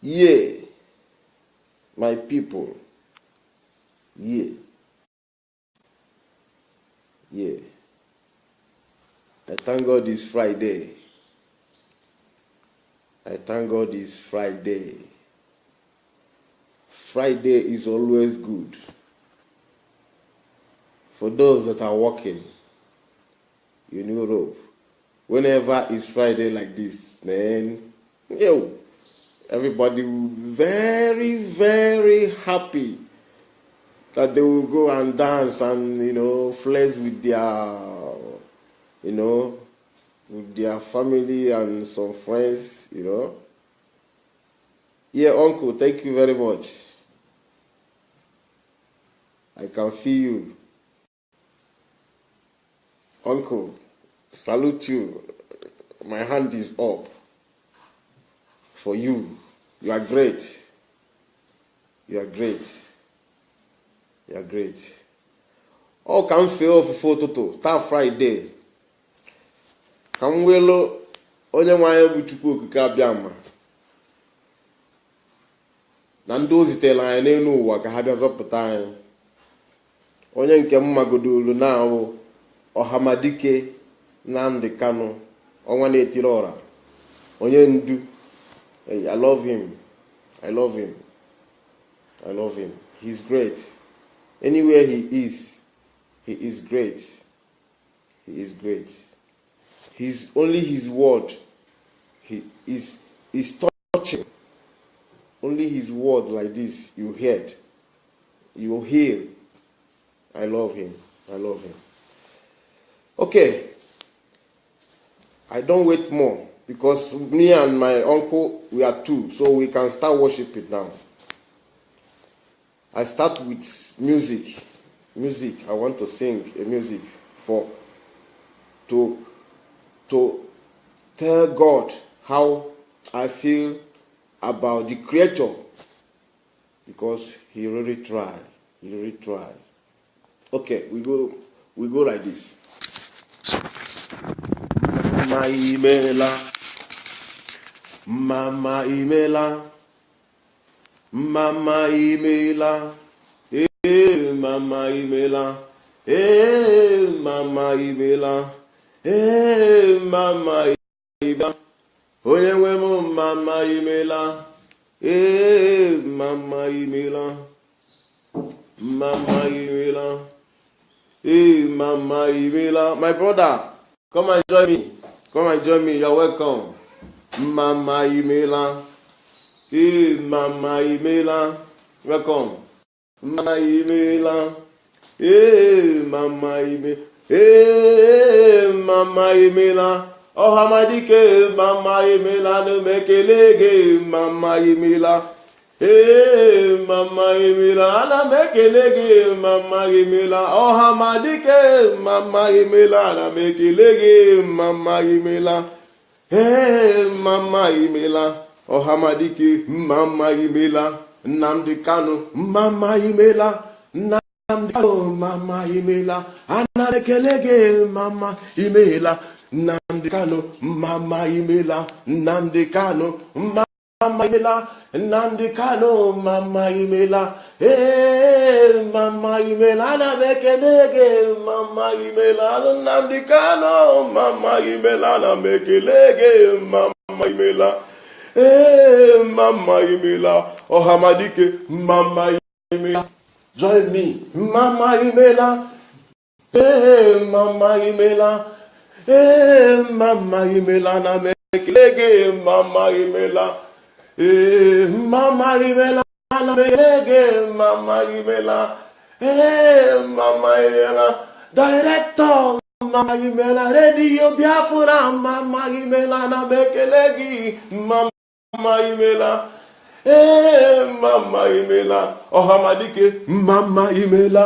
Yeah, my people. Yeah, yeah. I thank God it's Friday. I thank God it's Friday. Friday is always good. For those that are working in Europe, whenever it's Friday like this, man, yo, everybody will be very, very happy that they will go and dance and, flex with with their family and some friends, Yeah, uncle, thank you very much. I can feel you. Uncle, salute you. My hand is up for you. You are great. You are great. You are great. All can feel for photo. That Friday. Come welo onye nwanyị bụ Chukwu okike abịa ma. Na ndị o zitere anyị n'elu ụwa ka ha bịa zọpụta anyị. Onye nke mmagodolu na-awụ Ọhamadike Nnamdi Kanu, ọnwa na-etiri ọra. Onye ndu. Hey, I love him. I love him. I love him. He's great. Anywhere he is great. He is great. He's only his word. He is touching. Only his word like this, you heard. You will hear. I love him. I love him. Okay. I don't wait more because me and my uncle, we are two, so we can start worshiping now. I start with music. Music. I want to sing a music to tell God how I feel about the Creator, because He really tried. He really tried. Okay, we go like this. Mama imela, Mama imela, Mama imela, Mama imela, Mama imela, Mama imela, onye nwe m Mama imela, Mama imela, Mama imela, Mama imela. My brother, come and join me. Come and join me. You're welcome. Mama imela, Mama imela. Welcome. Mama imela, Mama imela, Mama imela. Ọhamadike Mama imela no mekelege Mama imela. Mama imela na mekelege Mama imela. Ọhamadike Mama imela na mekelege Mama imela. Mama imela. Ọhamadike Mama imela. Nnamdi Kanu Mama imela. Nnamdi Kanu Mama imela. Anamekelege Mama imela. Nnamdi Kanu Mama imela. Nnamdi Kanu Mama imela. Nnamdi Kanu Mama imela. Mama imela na mekelege Mama imela. Nnamdi Kanu Mama imela na mekelege Mama imela. Mama imela. Ọhamadike Mama imela. Join me. Mama imela. Mama imela. Mama imela na mekelege Mama imela. Mama imela na mekelege Mama imela. Mama imela. Director Mama imela. Radio Biafra Mama imela na mekelege Mama imela. Mama imela. Ọhamadike Mama imela.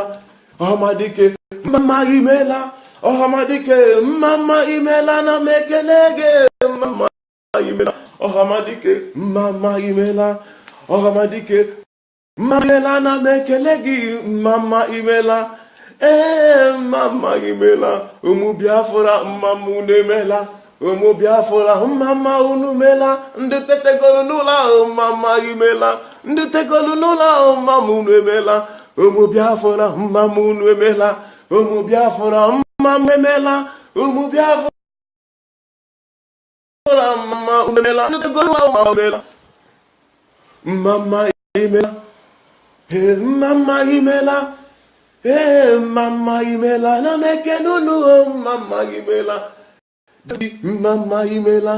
Ọhamadike Mama imela. Ọhamadike Mama imela na mekelege Mama imela. Ọhamadike Mama imela. Ọhamadike Mama imela na mekelege Mama imela. Mama imela. Ụmụ Biafra Mama unemela. ụmụ Biafra mama unu mela ndị tetegolu n'ụlọ ahụ mama imela ndị tegolu n'ụlọ ahụ mama unu emela ụmụ Biafra mama unu emela ụmụ Biafra mama emela ụmụ Biafra mama unu emela ndị tegolu n'ụlọ ahụ mama emela mama imela mama imela mama imela na mekenunu mama imela mama imela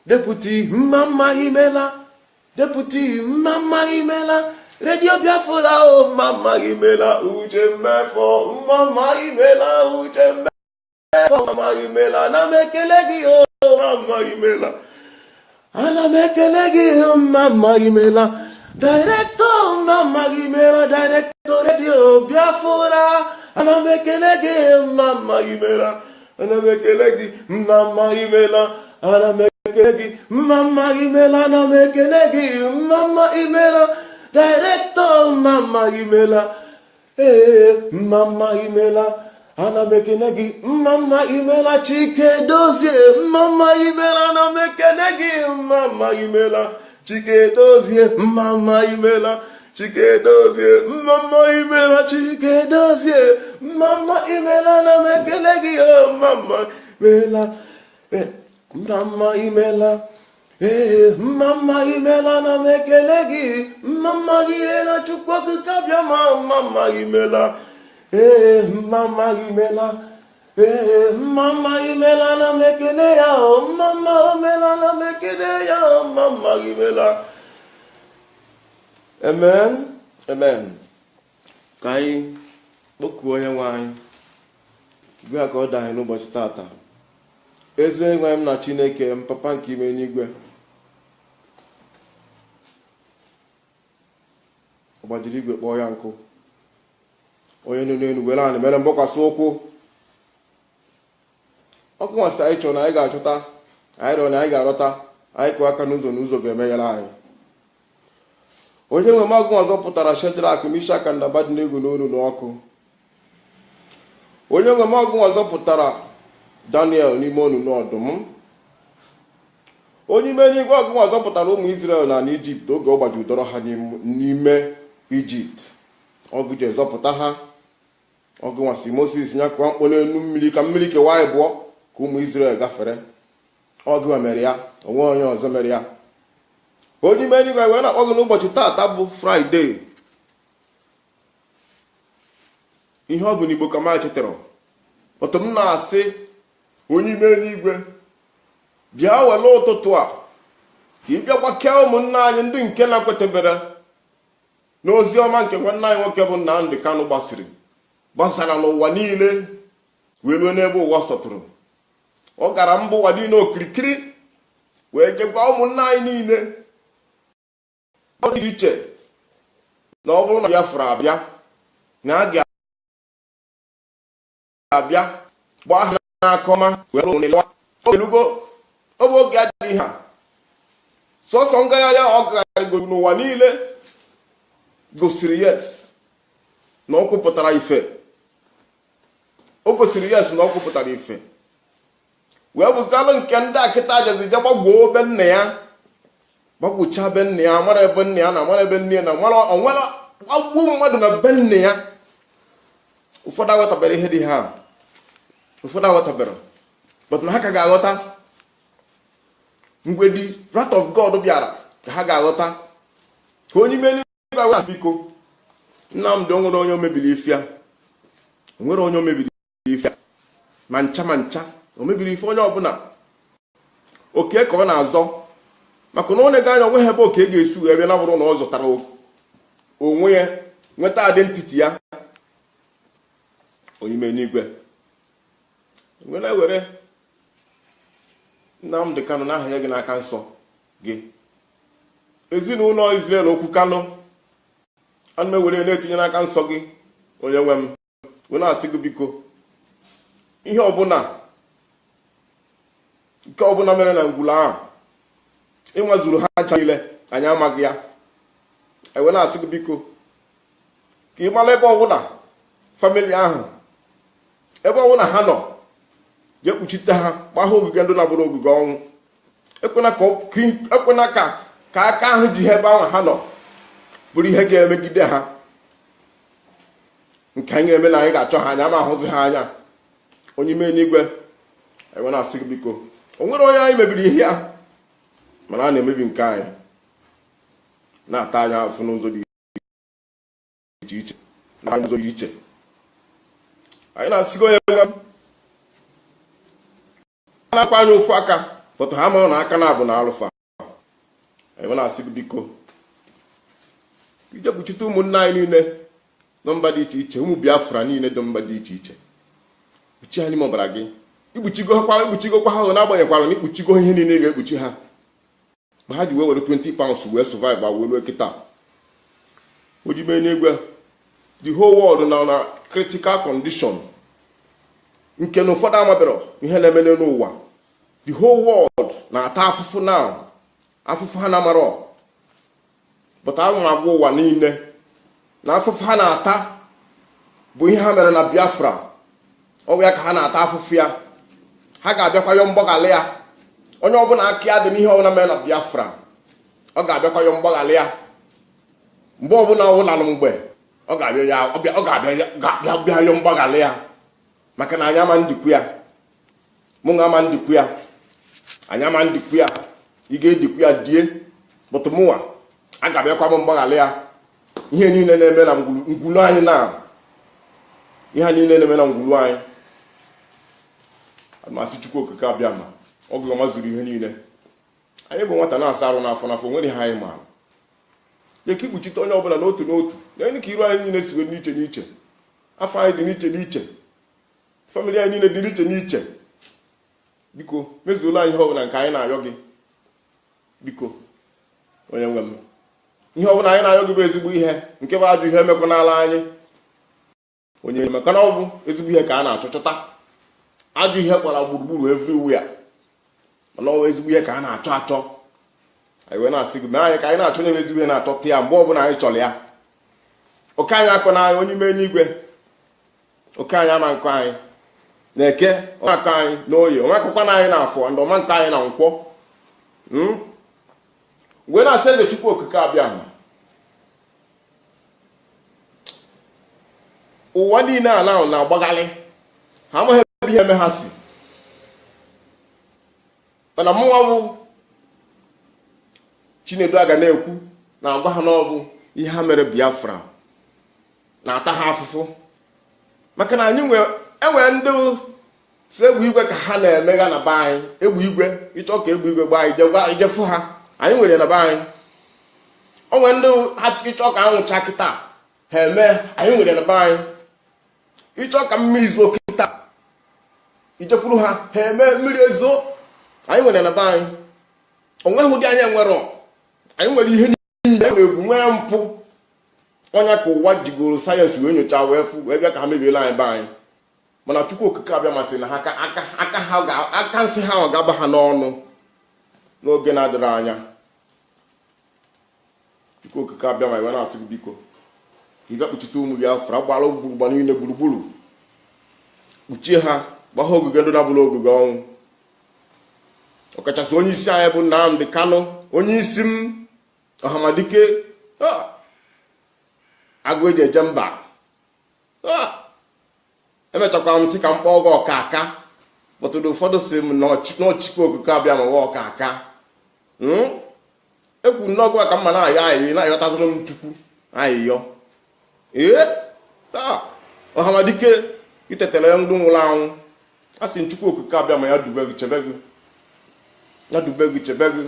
deputy mama imela deputy mama imela Radio Biafra oh mama imela uche mefo mama imela uche mefo mama imela na mekelegi oh mama imela ana mekelegi oh mama imela Director mama imela director Radio Biafra ana mekelegi mama imela ana mekelegi mama imela ana mekelegi mama imela ana mekelegi mama imela Director mama imela mama imela ana mekelegi mama imela Chike Dozie mama imela ana mekelegi mama imela Chike Dozie mama imela Chike Dozie mama imela Chike Dozie mama imela na mekelegi mama imela mama imela mama imela na mekelegi mama imela chukwu kabia mama imela mama imela mama imela na mekele ya mama imela na mekele ya mama imela. Amen. Amen. Ka anyị kpọkuo onye nwe anyị gwa ka ọ daghị n'ụbọchị tata. Eze nwe m na Chineke m papa nke ime n'igwe, ọ gbajiri igwe kpọọ ya nkụ, onye nọ n'elu were anyị mere mgbakwasị ụkwụ. Ọkụ nwasị anyị chọrọ na anyị ga-achọta, anyị rịọ na anyị ga-arọta, anyị kụọ aka n'ụzọ n'ụzọ ga-emeghere anyị. Onye nwe m ọgụ ọzọ pụtara Shedrak, Mishak na Abednego n'olu n'ọkụ. Onye nwe m ọgụ ọzọ pụtara Daniel n'ime onunu ọdụm. Onye ime n'igwe ọgụ ọzọ pụtara ụmụ Izrel na Ijipt oge ọ gbajudoro ha n'ime Ijipt. Ọgụ ji ezọpụta ha. Ọgụ nwasị Moses nyakụọ mkpọ n'elu mmiri ka mmiri kewa ịbụọ ka ụmụ Izrel gafere. Ọgụ mere ya, onwe onye ọzọ mere ya. Onye ime n'igwe wee na-akpọ gị n'ụbọchị tata bụ Fraịde. Ihe ọ bụ n'Igbo ka ma chetara. Otu m na-asị onye ime n'igwe bịa wele ụtụtụ a ka ị bịa gbakee ụmụnna anyị ndị nke na-kwetebere n'ozi ọma nke nwanne anyị nwoke bụ Nnamdi Kanu gbasara n'ụwa niile wee ruo n'ebe ụwa sọtụrụ. Ọ gara mba ụwa niile okirikiri wee jegwa ụmụnna anyị niile ọ dị iche na ọ bụrụ na Biafra abịa na a ga-abịa gbaa ha n'aka ọma wee rụọ n'elu ogelugo oge oge adịghị ha sọsọ ngagharị ọ gagharịgoro n'ụwa niile gosiri yes na ọ kwupụtara ife. O gosiri yes na ọ kwupụtara ife wee bụzalụ nke ndị akịta ajazi je gbagwoo be nna ya, gbagwucha be nna ya, mara ebe nna ya na mara ebe nne ya na mara onwere gbagbuo mmadụ na be nna ya. Ụfọdụ aghọtabara ihe dị ha, ụfọdụ aghọtabara, but na ha ka ga-aghọta mgbe the wrath of God bịara ka ha ga-aghọta. Ka onye ime n'igwe wee biko Nnamdi onwere onye omebiri ife ya, onwere onye omebiri ife ya ma ncha ma ncha. O mebiri ife onye ọbụla oke ka ọ na-azọ, maka na onye ga-anya onwe ha ebe oke ga-esu ebe na bụrụ na ọ zụtara onwe ya nweta identity ya. Onye ime n'igwe nwere were Nnamdi Kanu n'aha ya gị n'aka nsọ gị, ezinụlọ Israel okwu Kanu ana m ewere na-etinye n'aka nsọ gị onye nwe m, wee na-asị gị biko ihe ọbụla nke ọbụla mere na ngwụla ahụ ịnwazuru ha aja niile anyị amaghị ya. Ewe na-asị gị biko ka ị mara ebe ọbụla famili ahụ, ebe ọbụla ha nọ, jee kpuchite ha gbaa ha ogige ndụ na-abụrụ ogige ọnwụ. Ekwena ka aka ahụ ji ha ebe ahụ ha nọ bụrụ ihe ga-emegide ha, nke anyị ga-eme na anyị ga-achọ ha anya ma ahụzi ha anya. Onye ime n'igwe enwe na-asị gị biko, o nwere onye anyị mebiri ihe ya, mana a na-emebi nke anyị, na-ata anya afụ n'ụzọ dị iche iche na ụzọ dị iche. Anyị na-asịgo onye nwe m na-akpa anya ofu aka pụta ha mara na aka na-abụ na alụfa. Anyị na-asị gị biko ije kpuchite ụmụnne anyị niile nọ mba dị iche iche, ụmụ Biafra niile dị mba dị iche iche, kpuchi ha n'ime ọbara gị. Ikpuchigokwa ha na-agbanyekwara na ikpuchigo ihe niile ga-ekpuchi ha, ma ha ji wee were 20 pounds wee survive wee ruo kịta. Odibe n'igwe, the whole world na critical condition nke na ụfọdụ amabero ihe na-eme n'ụwa. The whole world na-ata afụfụ na afụfụ ha na-amarọ, but a na-agwa ụwa niile na afụfụ ha na-ata bụ ihe ha mere na Biafra. Ọ ya ka ha na-ata afụfụ ya. Ha ga-abịakwa yọ mgbaghalị ya. Onye ọbụla aka ya dị n'ihe ọbụla mere na Biafra, ọ ga-abịakwa yọ mgbaghalị ya. Mgbe ọbụla ọ lalụ mgbe ọ ga-abịa yọ mgbaghalị ya, maka na anyị ama ndikwu ya, mụ na ama ndikwu ya, anyị ama ndikwu ya. Ị ga-edikwu ya die, bụtụ mụnwa a ga-abịakwa m mgbaghalị ya. Ihe niile na-eme na ngwulu anyị na ihe niile na-eme na ngwulu anyị, amasị Chukwu okike abịa ma ọgụ ọma zuru ihe niile. Anyị bụ nwata na-asa arụ n'afọ n'afọ, nwere ha anyị maara. Ya ka ikpuchite onye ọbụla n'otu n'otu, na enyi ka iru anyị niile si n'iche n'iche, afọ anyị dị n'iche n'iche, famili anyị niile dị n'iche n'iche. Biko mezuola anyị ihe ọbụla nke anyị na-ayọ gị. Biko onye nwe m, ihe ọbụla anyị na-ayọ gị bụ ezigbo ihe, nke bụ ajọ ihe emekwanala anyị. Onye maka na ọ bụ ezigbo ihe ka a na-achọchọta. Ajọ ihe gbara gburugburu everywhere, mana ọ bụ ezigbo ihe ka a na-achọ achọ. Anyị wee na-asị gị mee anyị ka anyị na-achọ na ezigbo ihe na-achọta ya mgbe ọbụla anyị chọrọ ya. Oke anyị akọ n'anya onye ime n'igwe, oke anyị ama nkọ anyị na eke, ọma nkọ anyị na oye, ọma akụkwa na anyị na afọ, ndị ọma nkọ anyị na nkwọ. Wee na-asị eze Chukwu okike abịa ma ụwa niile ala ahụ na-agbaghalị, ha amaghị ebe ihe eme ha si. Mana mụnwa bụ Chinedu aga na-ekwu na-agwa ha n'ọbụ ihe ha mere Biafra na-ata ha afụfụ, maka na anyị enwere ndị si egwu igwe ka ha na-emegha na be anyị. Egwu igwe, ịchọ ka egwu igwe gbaa ijefu ha, anyị nwere na be anyị. O nwere ndị ịchọ ka anwụcha kịta ha eme, anyị nwere na be anyị. Ịchọ ka mmiri zuo kịta ijekwuru ha eme, mmiri ezo, anyị nwere na be anyị. Onweghị ụdị anyị enwerọ, anyị nwere ihe niile, egwu nwee mpụ. Onye ka ụwa jigoro sayensị wee nyochaa wee bịa ka ha mebiela anyị be anyị. Mana Chukwu okike abịa masị na ha aka nsị ha ga-aba ha n'ọnụ n'oge na-adịrị anya. Chukwu okike abịa ma iwe na-asị gị biko ka ị bịa kpuchite ụmụ Biafra, gbara gbugba niile gburugburu, kpuchie ha, gbaa ha ogige ndụ na-abụrụ ogige ọnwụ. Ọkachasị onye isi anyị bụ Nnamdi Kanu, onye isi m Ọhamadike, agụ eji eje mba. Emechakwa m sị ka m kpọọ gị ọkaka, bụtụrụ ụfọdụ si m n'ọchịkwa okike abịa ma nwa ọkaka. Ekwu n'ọgụ ka mma na-ayọ ayị na-ayọtazụrụ m Chukwu ayịyọ. Ọhamadike itetere ya ndụ nwụrụ anwụ, a sị Chukwu okike abịa ma ya dube gị chebe gị, ya dube gị chebe gị.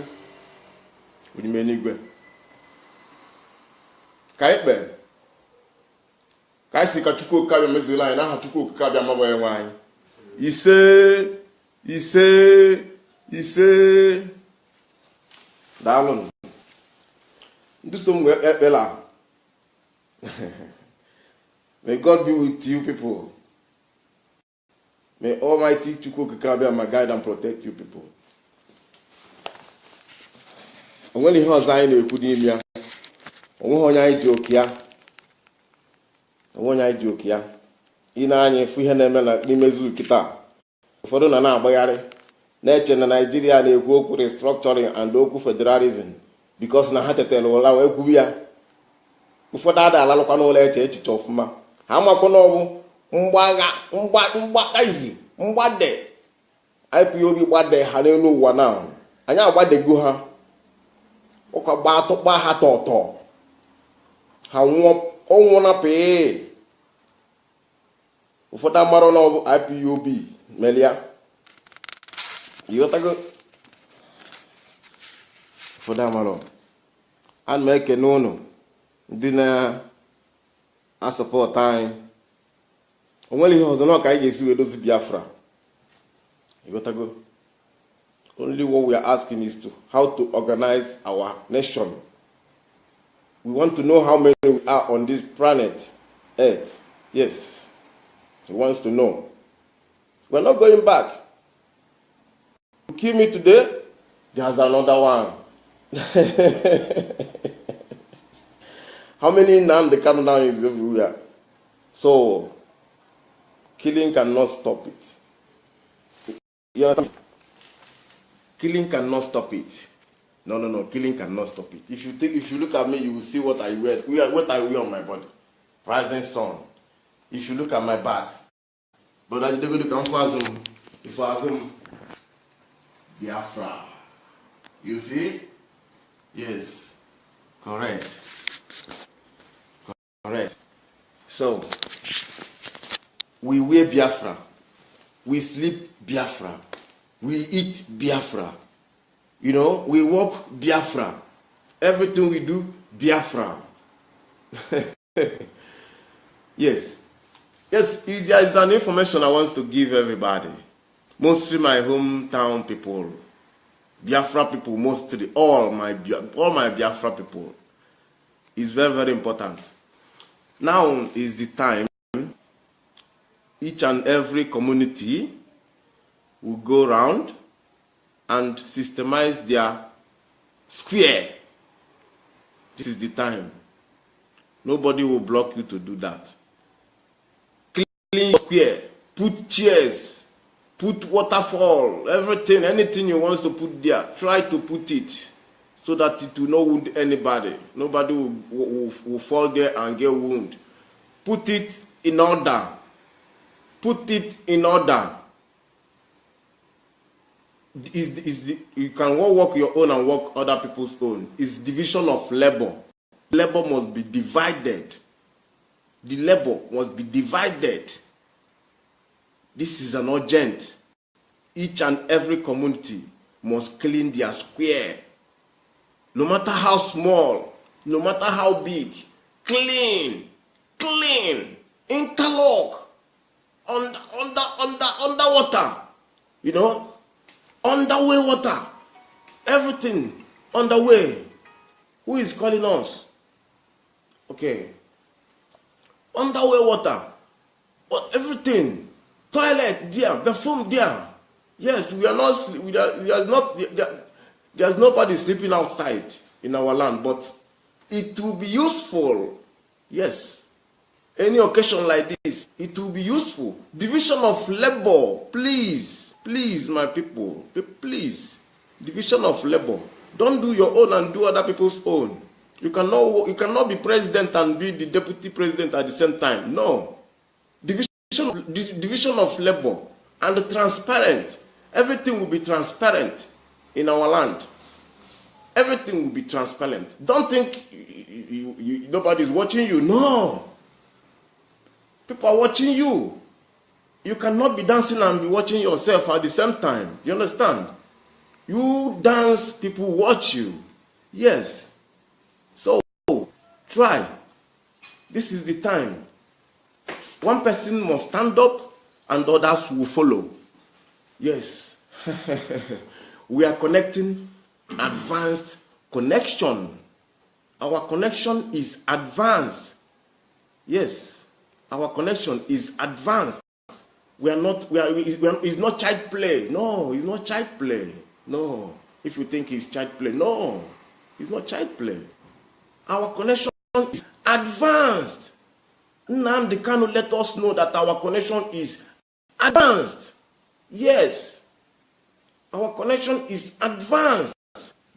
Onye n'igwe ka anyị kpee ka anyị si ka Chukwu okike abịa mezuola anyị n'aha Chukwu okike abịa mabanye nwe anyị. Ise ise ise. Daalụ ndị so m wee ekpela. May God be with you people. May Almighty Chukwu okike abịa ma guide and protect you people. O nwere ihe ọzọ anyị na-ekwu n'ime ya. Onweghị onye anyị ji oke ya. Onwe onye anyị ji oke ya. Ị na-anya efu ihe na-eme n'ime zuu kịta. ụfọdụ na na-agbagharị na-eche na Naijiria na-ekwu okwu restructuring and okwu federalism because na ha tetara ụla wee kwubu ya. Ụfọdụ ada alalụkwa n'ụlọ eche echiche ọfụma, ha makwa na ọ bụ mgbade IPOB gbade ha n'elu ụwa na anyị agbadego ha ụka gba atụkpa ha tọtọ ha ọnwụ na pee. Ụfọdụ amara na ọ bụ IPOB melia ịghọtago. Ụfọdụ amara ana m ekene ụnụ ndị na-asọpọtụ anyị. O nwere ihe ọzọ na ka anyị ga-esi wee dozi Biafra. You got to go. Only what we are asking is how to organize our nation. We want to know how many we are on this planet Earth. Yes, he wants to know. We're not going back. You kill me today, there's another one. How many Nnamdi Kanu now is everywhere? So killing cannot stop it. You understand? Killing cannot stop it. No. Killing cannot stop it. If you look at me, you will see what I wear. What I wear on my body. Rising sun. If you look at my back, but I go to come for Zoom. If I Zoom, Biafra. You see? Yes. Correct. So we wear Biafra. We sleep Biafra. We eat Biafra. You know, we walk Biafra. Everything we do, Biafra. Yes. Yes, there is an information I want to give everybody. Mostly my hometown people. Biafra people, mostly all my Biafra people. It's very, very important. Now is the time each and every community will go around and systemize their square. This is the time. Nobody will block you to do that. Clean your square, put chairs, put waterfall, everything, anything you want to put there, try to put it so that it will not wound anybody. Nobody will fall there and get wounded. Put it in order. Put it in order. You can work your own and work other people's own. It's division of labor. Labor must be divided. The labor must be divided. This is an urgent. Each and every community must clean their square. No matter how small, no matter how big, clean, interlock. Underwater, you know, underway water, everything underway. Who is calling us? Okay, underway water, everything, toilet there, bathroom there. Yes, we are not. There's nobody sleeping outside in our land, but it will be useful. Yes. Any occasion like this, it will be useful. Division of labor, please, my people, please. Division of labor. Don't do your own and do other people's own. You cannot be president and be the deputy president at the same time. No. Division of labor and transparent. Everything will be transparent in our land. Everything will be transparent. Don't think nobody is watching you. No. People are watching you. You cannot be dancing and be watching yourself at the same time. You understand? You dance, people watch you. Yes. So, try. This is the time. One person must stand up and others will follow. Yes. We are connecting advanced connection. Our connection is advanced. Yes. Our connection is advanced. It's not child play. No, it's not child play. No. If you think it's child play, no. It's not child play. Our connection is advanced. Nnamdi Kanu let us know that our connection is advanced. Yes. Our connection is advanced.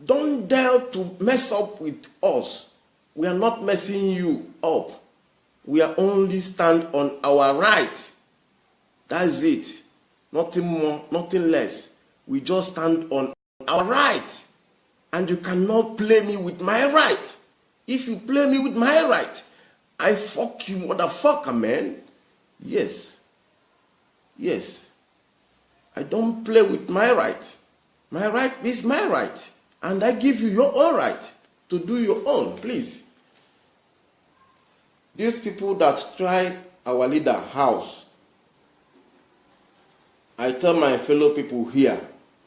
Don't dare to mess up with us. We are not messing you up. We are only stand on our right. That's it. Nothing more, nothing less. We just stand on our right. And you cannot play me with my right. If you play me with my right, I fuck you, motherfucker, man. Yes. Yes. I don't play with my right. My right is my right. And I give you your own right to do your own, please. These people that try our leader house, I tell my fellow people here,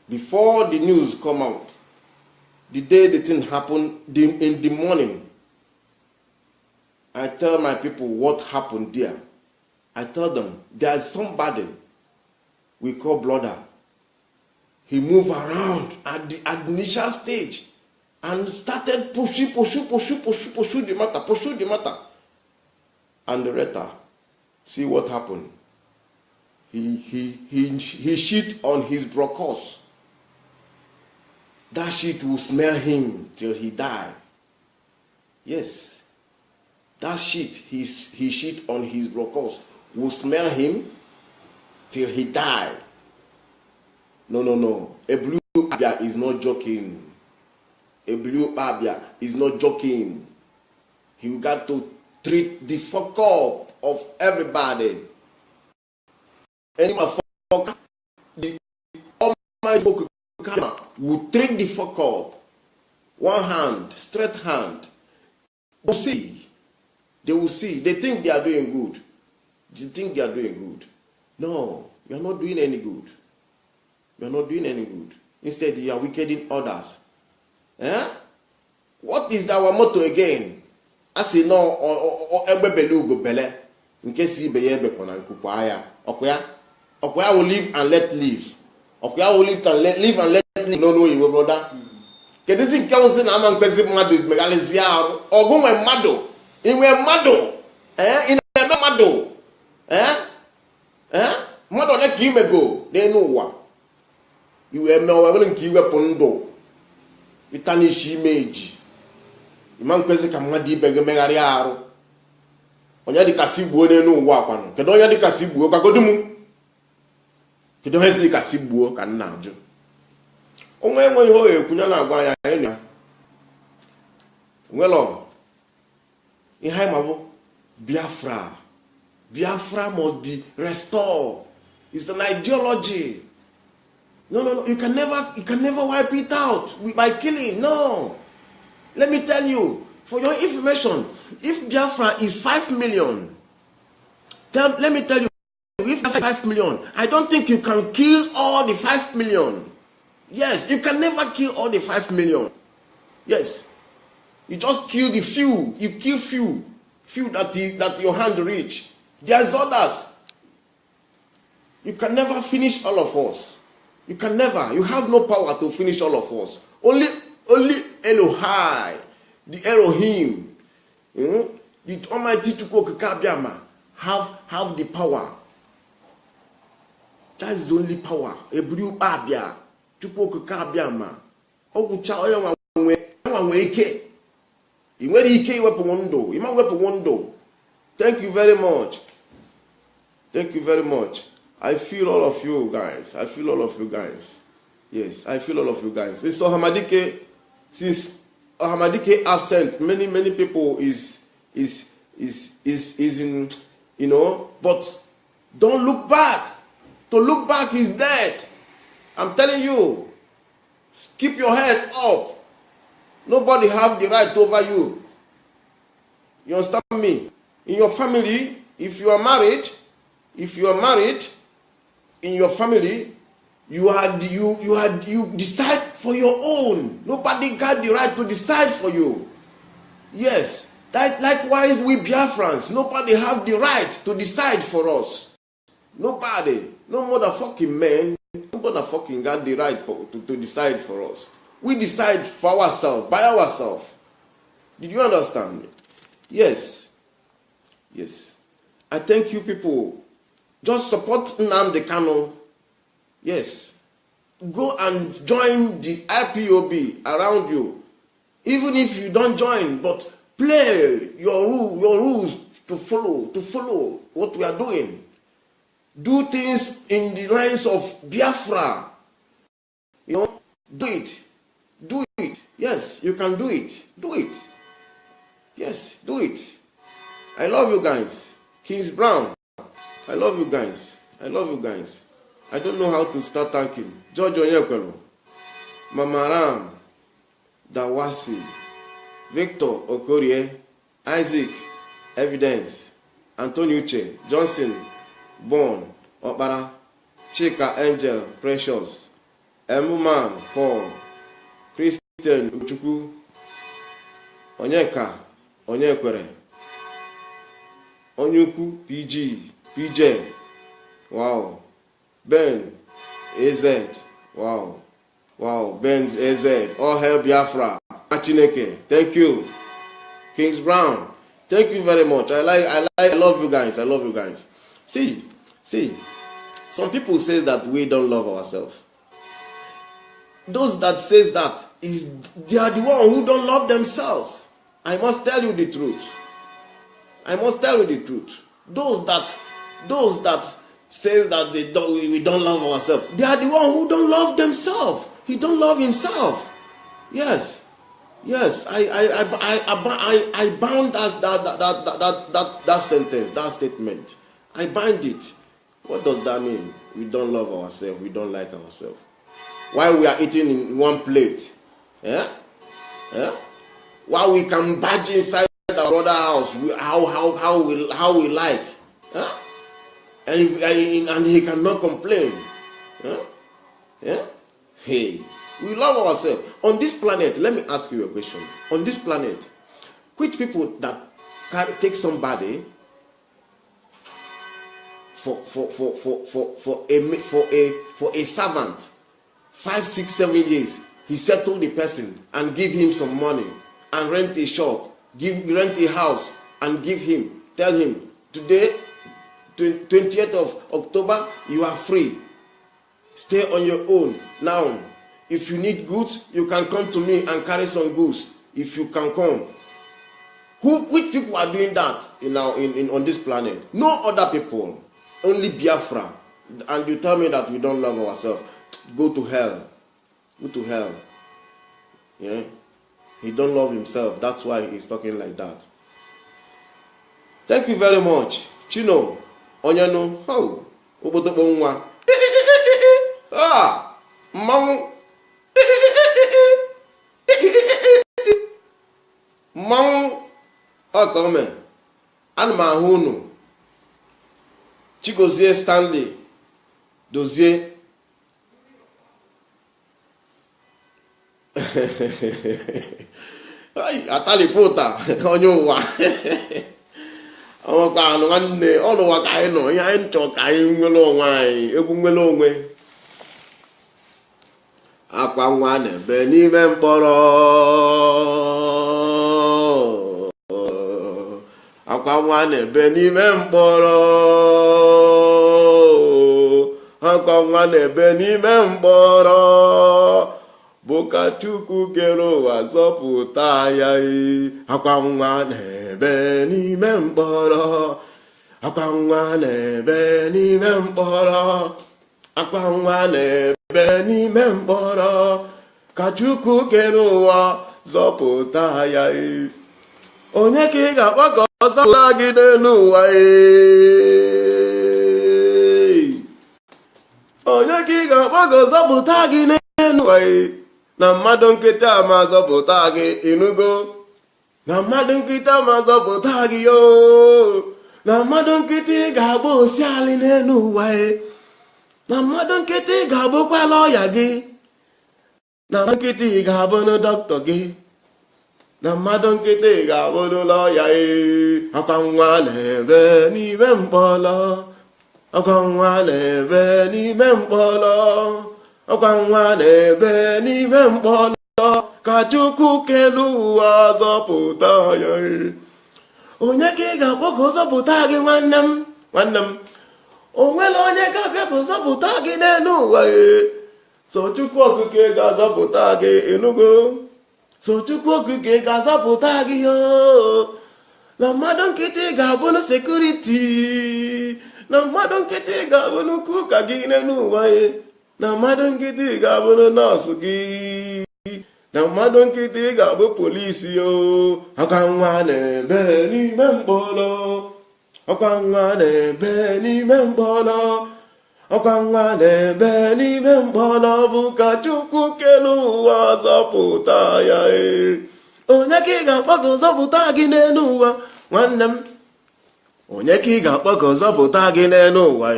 before the news come out, the day the thing happened, in the morning, I tell my people what happened there. I tell them, there's somebody we call brother. He moved around at the initial stage and started pursue the matter. And the writer, see what happened. He shit on his brocos. That shit will smell him till he die. Yes. That shit he shit on his brocos will smell him till he die. No. A blue Abia is not joking. A blue Abia is not joking. He got to treat the fuck up of everybody. Any motherfucker, the almighty will treat the fuck up. One hand, straight hand. They will see. They will see. They think they are doing good. They think they are doing good. No, you are not doing any good. You are not doing any good. Instead, you are wickeding others. Eh? What is our motto again? I say no, ebe belu go bele. In case you be ebe kona nkukwaya. Okwaya will live and let live. Okwaya will live and let live. No, you brother. Kedisi nke osi na ama nkpezi mmadụ megalezi arụ. Ogu nwe mmadụ. Inwe mmadụ. Ineme mmadụ. Mmadụ ne ka imego n'enu ụwa. Iwe eme ọwere nke iwepụ ndụ. Itanishi imeji. Ima nkwezi ka mmadụ ibe gị megharị arụ. Onye dịka si gbuo n'enu ụwa akwanụ. Kedu onye dịka si gbuo kagodu mụ? Kedu onye dịka si gbuo ka nna ajụ? Onwe enwe ihe o ekwunya na-agwa ya enyi. Nwelo. Ihe ma bụ Biafra. Biafra must be restored. It's an ideology. No. You can never wipe it out by killing. No. Let me tell you, for your information, if Biafra is 5 million, let me tell you, if 5 million, I don't think you can kill all the 5 million. Yes, you can never kill all the 5 million. Yes. You just kill the few. You kill few that your hand reach. There's others. You can never finish all of us. You can never. You have no power to finish all of us. Only Elohai, the Elohim, the Almighty Tukwokakabiama have the power. That is the only power. Ebru Abia, Tukwokakabiama. Ogucha oya wanwe ike. Inwere ike iwepu wondo. Ima wepu wondo. Thank you very much. Thank you very much. I feel all of you guys. Yes, I feel all of you guys. Since Ohamadike absent, many people is in, but don't look back. To look back is dead. I'm telling you. Keep your head up. Nobody have the right over you. You understand me? In your family, if you are married, in your family, you decide for your own. Nobody got the right to decide for you. Yes. That likewise with Biafrans. Nobody have the right to decide for us. Nobody. No motherfucking man. No motherfucking got the right to decide for us. We decide for ourselves, by ourselves. Did you understand me? Yes. Yes. I thank you people. Just support Nnamdi Kanu. Yes. Go and join the IPOB around you. Even if you don't join, but play your rules to follow what we are doing. Do things in the lines of Biafra. You know, do it. Do it. Yes, you can do it. Do it. Yes, do it. I love you guys. Kings Brown, I love you guys. I love you guys. I don't know how to start thanking. George Onyekwelu, Mama Ram, Dawasi, Victor Okorie, Isaac, Evidence, Antonio Uche, Johnson, Born, Okpara, Chika Angel, Precious, Emuman, Paul, Christian Uchukwu, Onyeka, Onyekwere, Onyukwu, PJ, wow, Ben, AZ, wow, Ben's AZ, all hail Biafra, Chineke, thank you, Kings Brown, thank you very much. I love you guys. I love you guys. See, some people say that we don't love ourselves. Those that says that they are the one who don't love themselves. I must tell you the truth. Those that says that we don't love ourselves, they are the one who don't love themselves. He don't love himself. Yes. I bound that sentence, that statement. I bind it. What does that mean? We don't love ourselves. We don't like ourselves. While we are eating in one plate, while we can badge inside our brother's house, how we like, and he cannot complain. Hey, we love ourselves. On this planet, let me ask you a question. On this planet, which people that can take somebody for a servant, 5, 6, 7 years, he settled the person and give him some money and rent a shop, rent a house and give him, tell him, today, 20th of October, you are free. Stay on your own. Now, if you need goods, you can come to me and carry some goods. If you can come. Which people are doing that on this planet? No other people. Only Biafra. And you tell me that we don't love ourselves. Go to hell. Go to hell. Yeah? He don't love himself. That's why he's talking like that. Thank you very much. Chino. Onyano. Oh. Obotokpo nwa. Ah. Mmanwụ. Mmanwụ. Ọkọme. Ana m ahụ unu. Chigozie Stanley. Dozie. Atalipụta onye ụwa. Ọnwakwa anụ nwanne ọnụwa ka anyị nọ, ihe anyị chọrọ ka anyị nwere onwe anyị, egwu nwere onwe. Akwa nwa na-ebe n'ime mkpọrọ. Akwa nwa na-ebe n'ime mkpọrọ. Akwa nwa na-ebe n'ime mkpọrọ. Boka Chukwu kere ụwa zọpụta ya. Akwa nwa na-ebe n'ime mkpọrọ. Akwa nwa na-ebe n'ime mkpọrọ. Akwa nwa na-ebe n'ime mkpọrọ. Ka Chukwu kere ụwa zọpụta ya. Onye ka ị ga-akpọ ka ọ zọpụta gị n'elu ụwa? Onye ka ị ga-akpọ ka ọ zọpụta gị n'elu ụwa? Na mmadụ nkịtị ama zọpụta gị, ịnụgo? Na mmadụ nkịtị ama zọpụta gị yoo. Na mmadụ nkịtị ga-abụ osialị n'elu ụwa. Na mmadụ nkịtị ga-abụkwa lọya gị. Na mmadụ nkịtị ga-abụ dọkịta gị. Na mmadụ nkịtị ga-abụ lọya. Akwa nwa na-ebe n'ime mkpọrọ. Akwa nwa na-ebe n'ime mkpọrọ. Akwa nwa na-ebe n'ime mkpọrọ. Ka Chukwu kere ụwa zọpụta ya. Onye ka ị ga-akpọ ka ọ zọpụta gị nwanne m? o nwere onye ga-abịa bụ zọpụta gị n'elu ụwa so Chukwu okike ga-azọpụta gị ịnụgo so Chukwu okike ga-azọpụta gị na mmadụ nkịtị ga-abụ na sekuriti na mmadụ nkịtị ga-abụ n'ukwu ụka gị n'elu ụwa na mmadụ nkịtị ga-abụ na nọọsụ gị na mmadụ nkịtị ga-abụ polisi ọkwa nwa na-ebe n'ime mkpọrọ ọkwa nwa na-ebe n'ime mkpọrọ ọkwa nwa na-ebe n'ime mkpọrọ bụ ka Chukwu kelu ụwa zọpụta ya onye ka ị ga-akpọ ka zọpụta gị n'elu ụwa nwanne m onye ka ị ga-akpọ ka zọpụta gị n'elu ụwa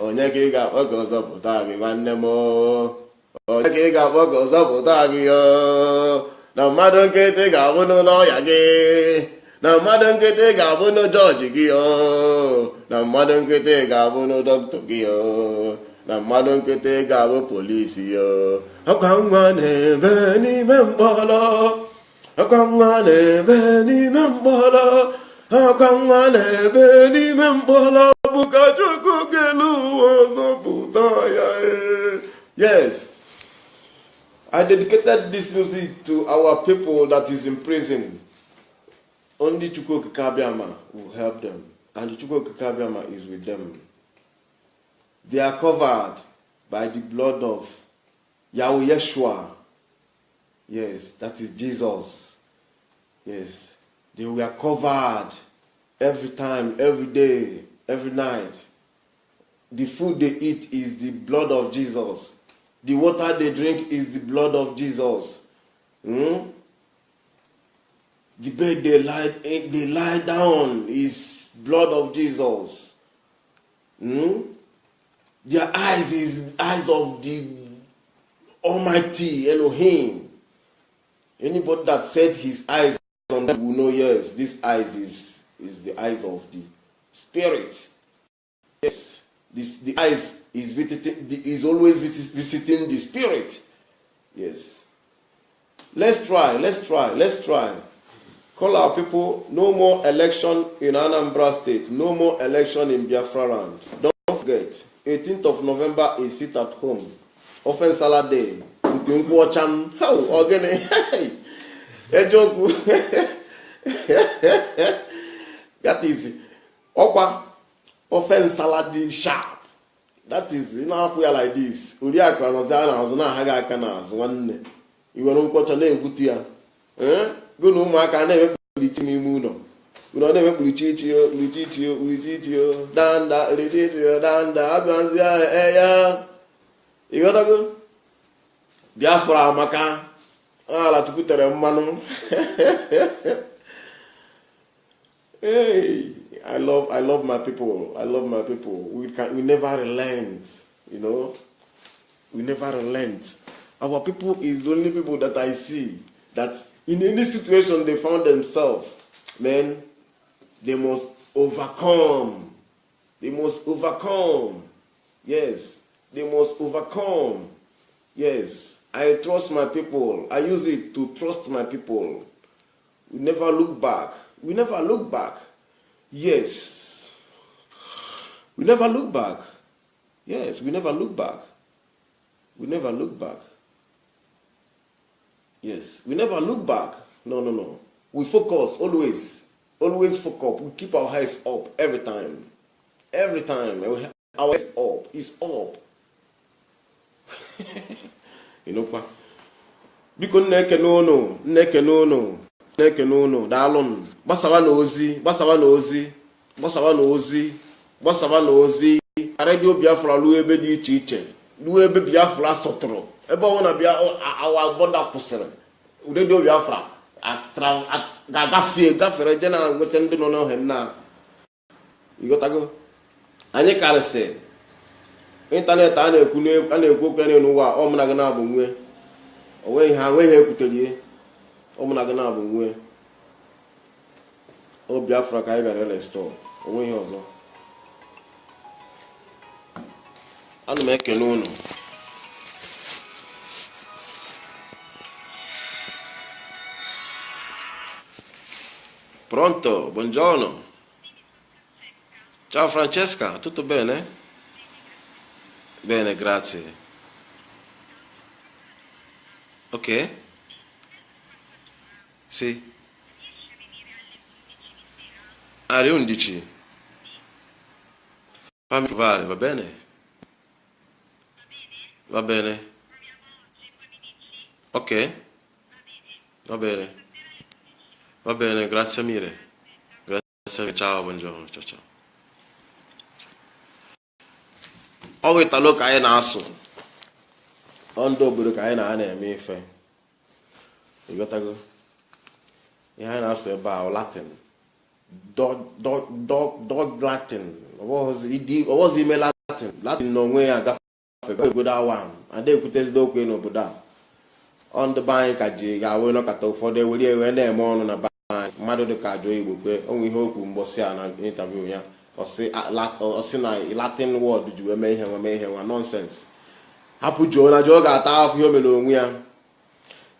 onye ka ị ga-akpọ ka zọpụta gị nwanne m onye ka ị ga-akpọ ka zọpụta gị na mmadụ nkịtị ga-abụ n'ụlọ ọya gị na mmadụ nkịtị ga-abụ na jọji gị na mmadụ nkịtị ga-abụ na dọkịta gị na mmadụ nkịtị ga-abụ polisi ọkwa nwa na-ebe n'ime mkpọrọ ọkwa nwa na-ebe n'ime mkpọrọ ọkwa nwa na-ebe n'ime mkpọrọ bụ ka Chukwu kelu ụwa zọpụta ya yes. I dedicated this music to our people that is in prison. Only Chukwu Okike Abiama will help them, and Chukwu Okike Abiama is with them. They are covered by the blood of Yahweh Yeshua. Yes, that is Jesus. Yes, they were covered every time, every day, every night. The food they eat is the blood of Jesus. The water they drink is the blood of Jesus. The bed they lie down is blood of Jesus. Their eyes is eyes of the Almighty Elohim. Anybody that set his eyes on them will know, yes, this eyes is the eyes of the Spirit. Yes, the eyes is always visiting the Spirit. Yes. Let's try. Call our people. No more election in Anambra State. No more election in Biafra land. Don't forget. 18th of November is sit at home. Offense Salah Day. How? Again. That is. Opa. Offense Salah Day sharp. That is, you know, we are like this. Uriaka Mazana was not Hagakanas, one. You were on Cochane Gutia. Good no Maka never put me muno. We don't never put you, Danda, Abanzia, You got to go? Biafra Maka. La to put a manu. Hey. I love my people. I love my people. We never relent, you know. We never relent. Our people is the only people that I see that in any situation they found themselves, man, they must overcome. They must overcome. Yes, they must overcome. Yes, I trust my people. I use it to trust my people. We never look back. We never look back. Yes. We never look back. Yes, we never look back. We never look back. Yes, we never look back. No. We focus always. Always focus. We keep our eyes up every time. Every time. Our eyes up. It's up. You know what? Because neke no. Daalụ gbasawa n'ozi redio Biafra ruo ebe dị iche iche, ruo ebe Biafra sọtụrụ, ebe ọwụ na bịa awa bọda kwụsịrị, redio Biafra gafere je na nweta ndị nọ n'ohe nna ịghọtago. Anyị karịsị ịntanetị a na-ekwu okwu n'ụwa ọmụna gị na-abụ nwe onweghị ekwutere ihe ọmụna gị na-abụ nwe o Biafra ka anyị bịara restore onweghị ọzọ. Ana m ekele unu. Pronto, buongiorno. Ciao Francesca, tutto bene? Bene, grazie. Ok? Sì. Alle 11. Fammi provare, va bene? Va bene. Ok? Va bene. Va bene, grazie mille. Grazie, ciao, buongiorno, ciao ciao. Ọ wetalo ka anyị na-asụ ndị obodo ka anyị na-eme ife ịghọtago ihe anyị na-asụ ebe a latin dog latin ọbọzi ime latin na onwe ya gafego obodo awa ada ekwutezide okwe n'obodo a ndị be anyị ka ji ga-awe nọkọta ụfọdụ ewere ewe na-eme ọnụ na be anyị mmadụ dị ka ajọ igbo kwe onwe ihe okwu mgbọsị a na intaviu ya ọsị na latin word ji wee mee ihe nwa nọnsens hapụ juo na juo ga-ata afọ ihe o mere onwe ya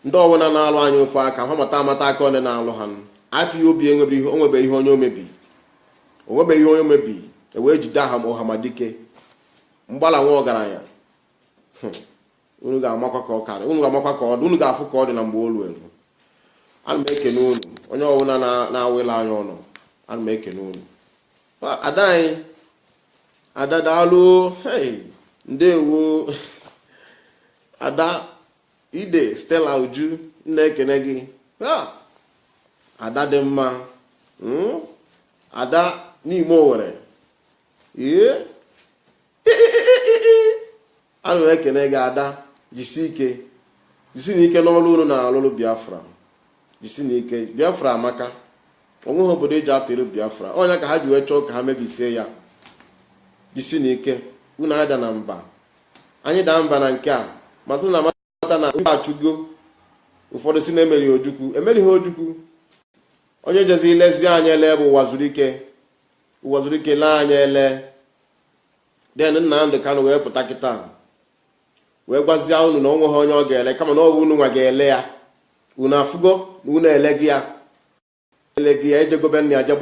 ndị ọbụla na-alụ anyị ofe aka ha mata amata aka onye na-alụ ha IPOB onwebe ihe onye omebi ewee jide aha Ọhamadike mgbala nwa ọgaranya unu ga-amakwa ka ọ karị unu ga-amakwa ka ọ dị unu ga-afụ ka ọ dị na mgbe olu elu ana m ekene unu onye ọbụla na-awela anya ọnụ ana m ekene unu ada anyị ada daalụ ndewo ada ide Stella Uju na-ekene gị ada dị mma ada n'ime Owerri ana m ekene gị ada jisi n'ike n'ọrụ unu na-alụrụ Biafra jisi n'ike Biafra amaka onweghị obodo eji atụrụ Biafra onye ka ha ji wee chọọ ka ha mebisie ya jisi n'ike unu ada na mba anyị daa mba na nke a matụ na amata na mba achụgo ụfọdụ si na emerighị ojukwu onye jezi ilezi anyị ele bụ ụwa zuru ike lee anyị ele den Nnamdị Kanụ wee pụta kịta wee gwazie unu na onwe ha onye ọ ga-ele kama na ọbụ unu nwa ga-ele ya unu afụgo na unu ele gị ya ejegobe nna ya je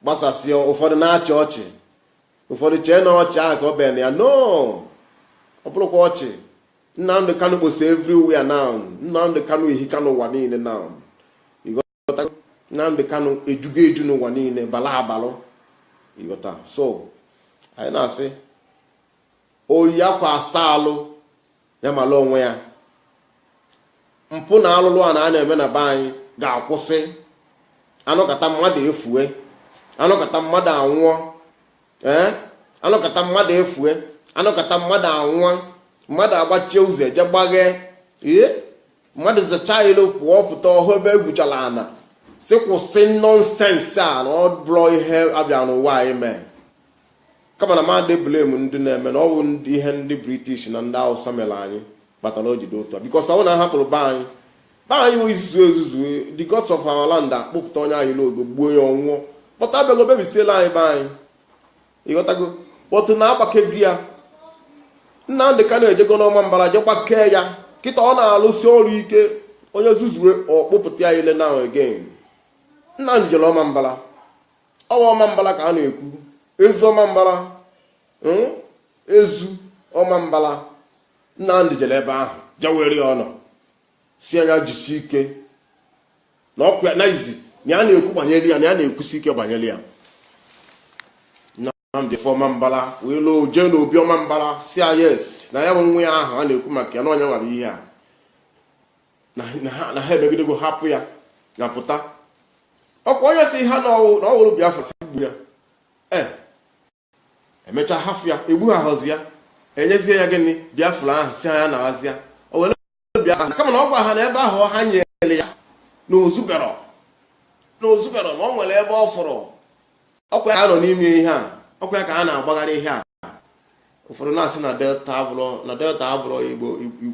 gbasasịa ụfọdụ na-achị ọchị ụfọdụ chee na ọchị ahụ ka ọ bere ya no ọ bụrụkwa ọchị Nnamdị Kanụ kposa everywhere now Nnamdị Kanụ ehika n'ụwa niile now ịghọta Nnamdị Kanụ ejugo eju n'ụwa niile bala abalụ ịghọta so anyị na-asị oyi akwa asa alụ ya mala onwe ya mpụ na alụlụ a na-eme na be anyị ga-akwụsị anọkọta mmadụ efue anọkọta mmadụ anwụọ anọkọta mmadụ efue anọkọta mmadụ anwụọ mmadụ agbachie ụzọ eje gbaghe mmadụ zacha elu pụọ pụta ọhụ ebe egwuchala ana si kwụsị nọnsensị a na ọ bụrụ ihe abịa n'ụwa anyị mee kama na mmadụ blame ndị na-eme na ọ bụ ihe ndị British na ndị Hausa mere anyị kpatara o jide otu a because ọ bụ na a hapụrụ be anyị nwe izuzu the gods of our land akpụpụta onye anyị n'ogo gbuo ya ọnwụọ kpọta abịago bebisiela anyị be anyị ịghọtago kpọtụ na agbake gị ya Nnamdị Kanụ ejego n'ọma mbara je gbakee ya kịta ọ na-alụsi ọrụ ike onye zuzue ọkpụpụta ya ile now again Nnamdị jere ọma mbara ọwa ọma mbara ka a na-ekwu ezu ọma mbara ezu ọma mbara Nnamdị jere ebe ahụ jewere ya ọnọ si anya jisi ike na ọkụ ya na izi na ya na-ekwu banyere ya na ya na-ekwusi ike banyere ya Nnamdị ọma mbara wee loo jee n'obi ọma mbara si ya yes na ya bụ nwa ya ahụ a na-ekwu maka ya na onye nwere ihe a na ha emegidego hapụ ya na pụta ọkwa onye si ha na ọwụrụ Biafra si gbu ya emechaa hafụ ya egbu ha họzi ya enyezie ya gịnị Biafra ahụ si ha ya na-ahazi ya o were Biafra kama na ọ gwa ha na ebe ahụ ha nyere ya n'ozubero na o nwere ebe ọ fụrụ ọkwa ya nọ n'ime ihe a ọkwa ya ka a na-agbagharị ihe a ụfọdụ na-asị na delta abụrụ Igbo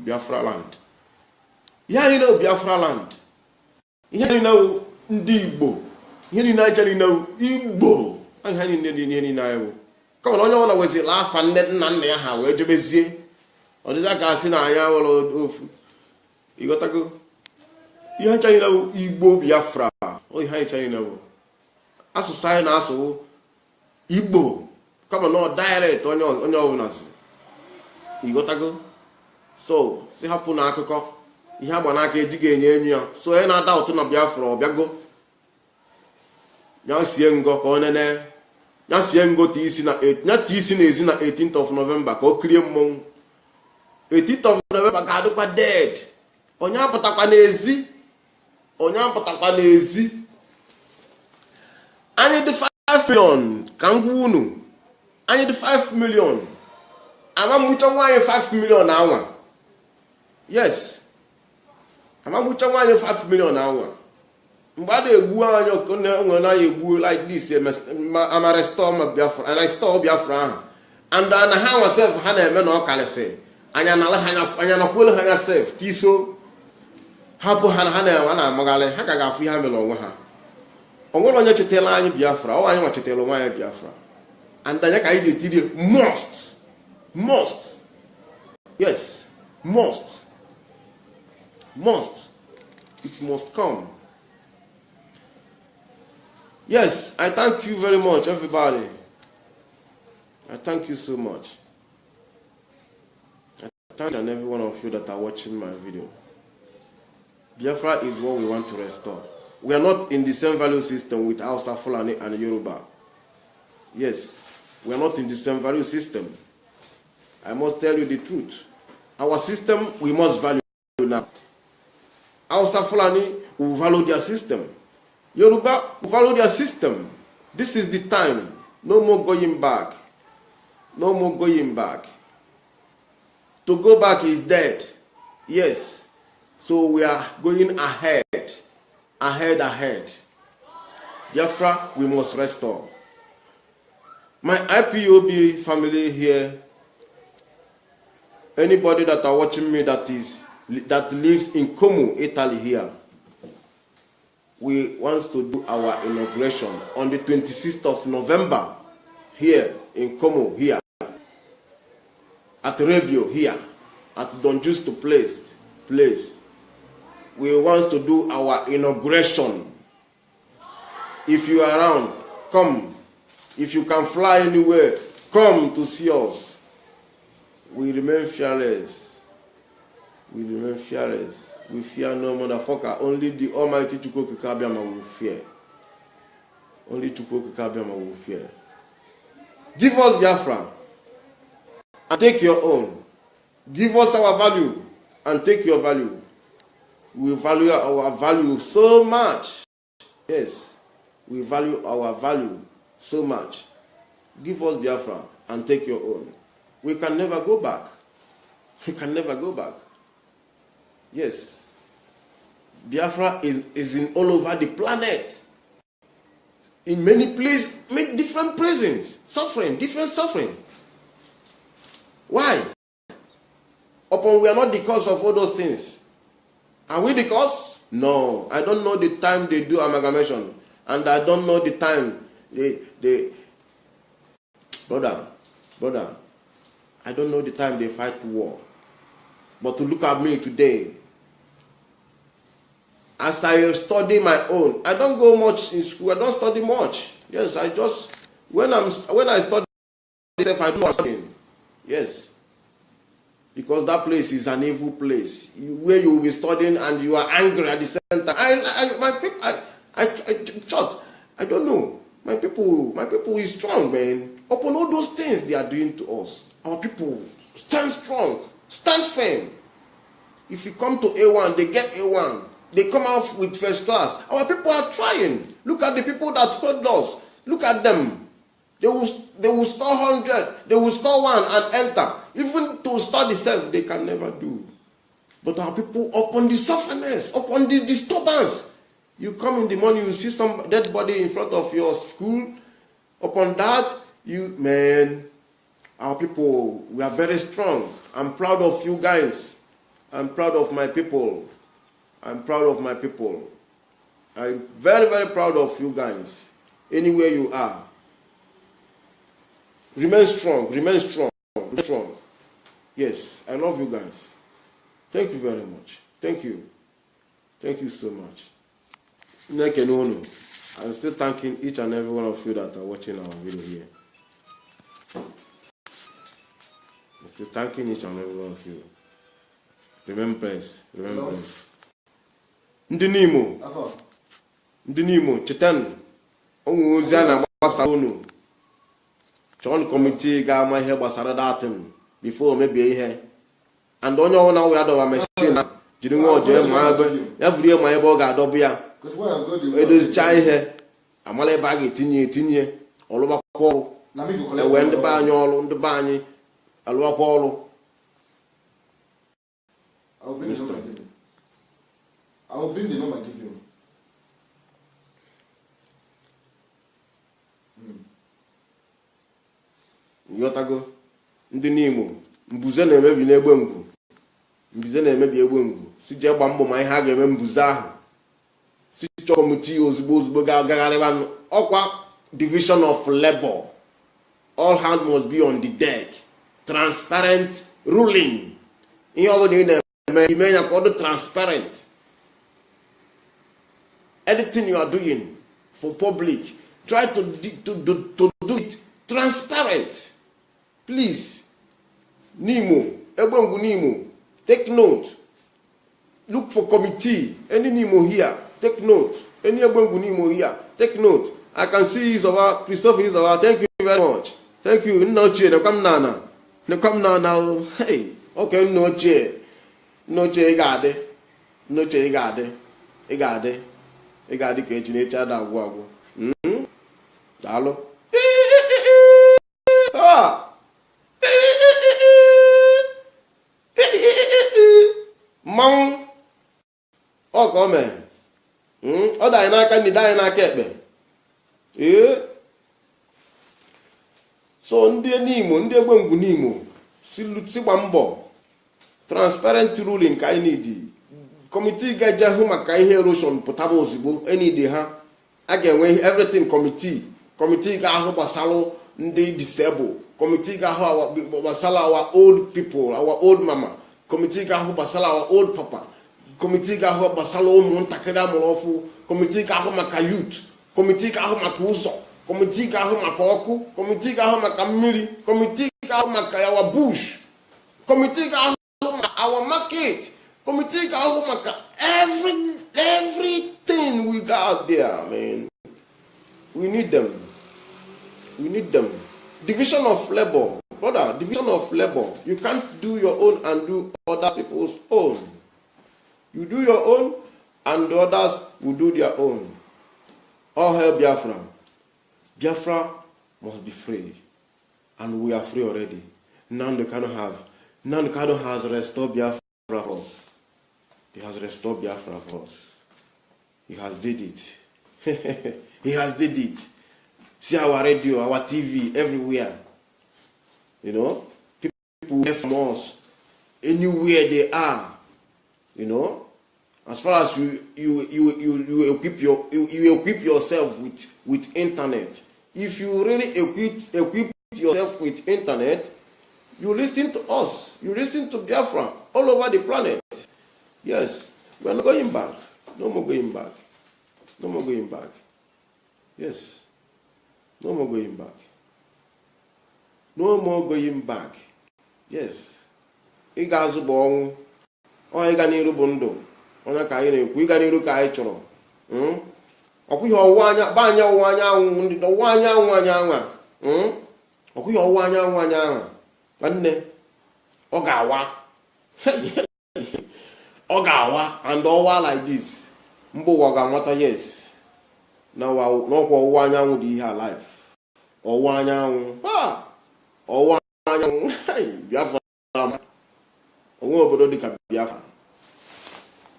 Biafra land ihe niile Biafra land ihe niile ndị Igbo ihe niile aja niile Igbo ihe niile anyị kama na onye ọbụla wezila afa nna ya ha wee jebezie ọ dịza ka asị na anya nwere ofu ịghọtago ihe aja niile Igbo Biafra ihe anyị chanyere bụ asụsụ anyị na-asụ Igbo kama na direct onye ọbụla si igotago. So si hapụ na akụkọ ihe agba n'aka ejighị enye enyi ya. So onye na-ada ụtụ na Biafra ọbịago ya sie ngo ka onene ya sie ngo isi na ezi na 18th of November ka o kirie mmọnwụ. 18th of November ga-adịkwa dead. Onye apụtakwa n'ezi anyị dị 5 million ka ngwa unu. Anyị dị 5 million. Ama mụcha nwaanyị 5 million anwa. Yes. Ama mụcha nwaanyị 5 million anwa. Mgbe a na-egbu anyị onwe na ya egbu like this ama restore Biafra ahụ. And na ha nwa self ha na-eme na ọ karịsị. Anya na kwelu ha self tiso hapụ ha na-amagharị ha ka ga-afụ ihe ha mere onwe ha. O nwere onye chetela anyị Biafra, ọ anyị nwa chetela onwe anyị Biafra. And anya ka anyị ga-etiri must. Yes, must. It must come. Yes, I thank you very much, everybody. I thank you so much. I thank and every one of you that are watching my video. Biafra is what we want to restore. We are not in the same value system with Hausa, Fulani, and Yoruba. Yes, we are not in the same value system. I must tell you the truth. Our system, we must value now. Hausa, Fulani will value their system. Yoruba will value their system. This is the time. No more going back. No more going back. To go back is dead. Yes. So we are going ahead. Ahead. Biafra, we must restore. My IPOB family here, anybody that are watching me that lives in Como, Italy here, we want to do our inauguration on the 26th of November here in Como, here, at Rebio, here, at Don Justo place. We want to do our inauguration. If you are around, come. If you can fly anywhere, come to see us. We remain fearless. We fear no motherfucker. Only the Almighty Chukwuka Kabiama will fear. Only Chukwuka Kabiama will fear. Give us Biafra and take your own. Give us our value and take your value. We value our value so much. Yes, we value our value so much. Give us Biafra and take your own. We can never go back. Yes. Biafra is in all over the planet. In many places, many different prisons. Different suffering. Why? We are not the cause of all those things. Are we the cause? No. I don't know the time they do amalgamation. And I don't know the time they Brother, I don't know the time they fight war. But to look at me today, as I study my own, I don't go much in school. I don't study much. Yes, I just when I study, I do not study. Yes, because that place is an evil place where you will be studying and you are angry at the same time. I don't know. My people is strong, man. Upon all those things they are doing to us, our people stand strong, stand firm. If you come to A1, they get A1. They come out with first class. Our people are trying. Look at the people that hold us. Look at them. They will score 100. They will score 1 and enter. Even to study self, they can never do. But our people, upon the sufferness, upon the disturbance, you come in the morning, you see some dead body in front of your school. Upon that, our people, we are very strong. I'm proud of you guys. I'm proud of my people. I'm very, very proud of you guys. Anywhere you are. Remain strong. Yes, I love you guys. Thank you very much. Thank you so much. I'm still thanking each and every one of you that are watching our video here. I'm still thanking each and every one of you. Remain blessed. Remain blessed. Ndị n'Imo chetanụ onwe ozi a na-agbasa unu. Chọọ kọmitii ga-ama ihe gbasara datin before mebie ihe. And onye ọbụla wụ ya dọba machine na jiri nwa ọjọọ ma ebe ya furu ihe ma ebe ọ ga-adọbụ ya. Edozicha ihe amala ebe a ga-etinye ọlụbakwa ọrụ. Ewe ndị be anyị ọrụ ndị be anyị alụbakwa ọrụ. I will bring the number give you. Yotago ndị n'Imo mbuze na-emebi n'egbe ngwu. Mbuze na-emebi egbe ngwu. Si jee gba mbọ ma ihe a ga-eme mbuze ahụ. Si chọọ kọmitii ozugbo ga-agagharịba ọkwa division of labor. All hands must be on the deck. Transparent ruling. Ihe ọ bụla ị na-eme ime ya ka ọ dị transparent. Anything you are doing for public, try to do it transparent. Please, N'Imo, Egbengu N'Imo, take note. Look for committee. Any N'Imo here, take note. Any Egbengu N'Imo here, take note. I can see Christopher Izawa. Thank you very much. Thank you. Nnochie, come now. Hey, okay, Nnochie, ị ga-adị ka echi na-eche ada agwụ. Daalụ. Mmanwụ ọ ka o mee. Ọ dị anyị n'aka ndị anyị n'aka ekpe. So ndị N'Imo, ndị Egbengu N'Imo si gba mbọ transparent ruling ka anyị need. Committee ga-eje hụ maka ihe erosion pụtaba ozugbo enide ha. A ga-enwe everything committee ga-ahụ gbasara ndị disabled. Committee ga-ahụ gbasara our old people, our old mama. Committee ga-ahụ gbasara our old papa. Committee ga-ahụ gbasara ụmụntakịrị amụrụ ọfụ. Committee ga-ahụ maka youth. Committee ga-ahụ maka ụzọ. Committee ga-ahụ maka ọkụ. Committee ga-ahụ maka mmiri. Committee ga-ahụ maka our bush. Committee ga-ahụ maka our market. Committee ga-ahụ maka everything we got there, man. We need them. Division of labor. Brother, division of labor. You can't do your own and do other people's own. You do your own and the others will do their own. All hail Biafra. Biafra must be free. And we are free already. Nnamdi Kanu has restored Biafra for us. He has restored Biafra for us. He has did it. He has did it. See our radio, our TV, everywhere. You know, people hear from us anywhere they are. You know, as far as you equip yourself with internet. If you really equip yourself with internet, you listen to us. You listen to Biafra all over the planet. Yes, we are not going back. No more going back. No more going back. Yes. No more going back. No more going back. Yes. Ị ga-azụ bụ ọnwụ. Ọ ịga n'iru bụ ndụ. Onye ka anyị na-ekwu ịga n'iru ka anyị chọrọ. Ọkwụghị ọwụwa anya ba anya ọwụwa anyanwụ ndị ọwụwa anyanwụ anyanwụ. Ọkwụghị ọwụwa anyanwụ anyanwụ. Nwanne ọ ga-awa. Ọ ga-awa and ọwa like this. Mbụ ụwa ga-amata yes. N'ọkwa ọwụwa anyanwụ dị ihe alive. Ọwụwa anyanwụ. Ọwụwa anyanwụ. Biafra. Onwe obodo dị ka Biafra.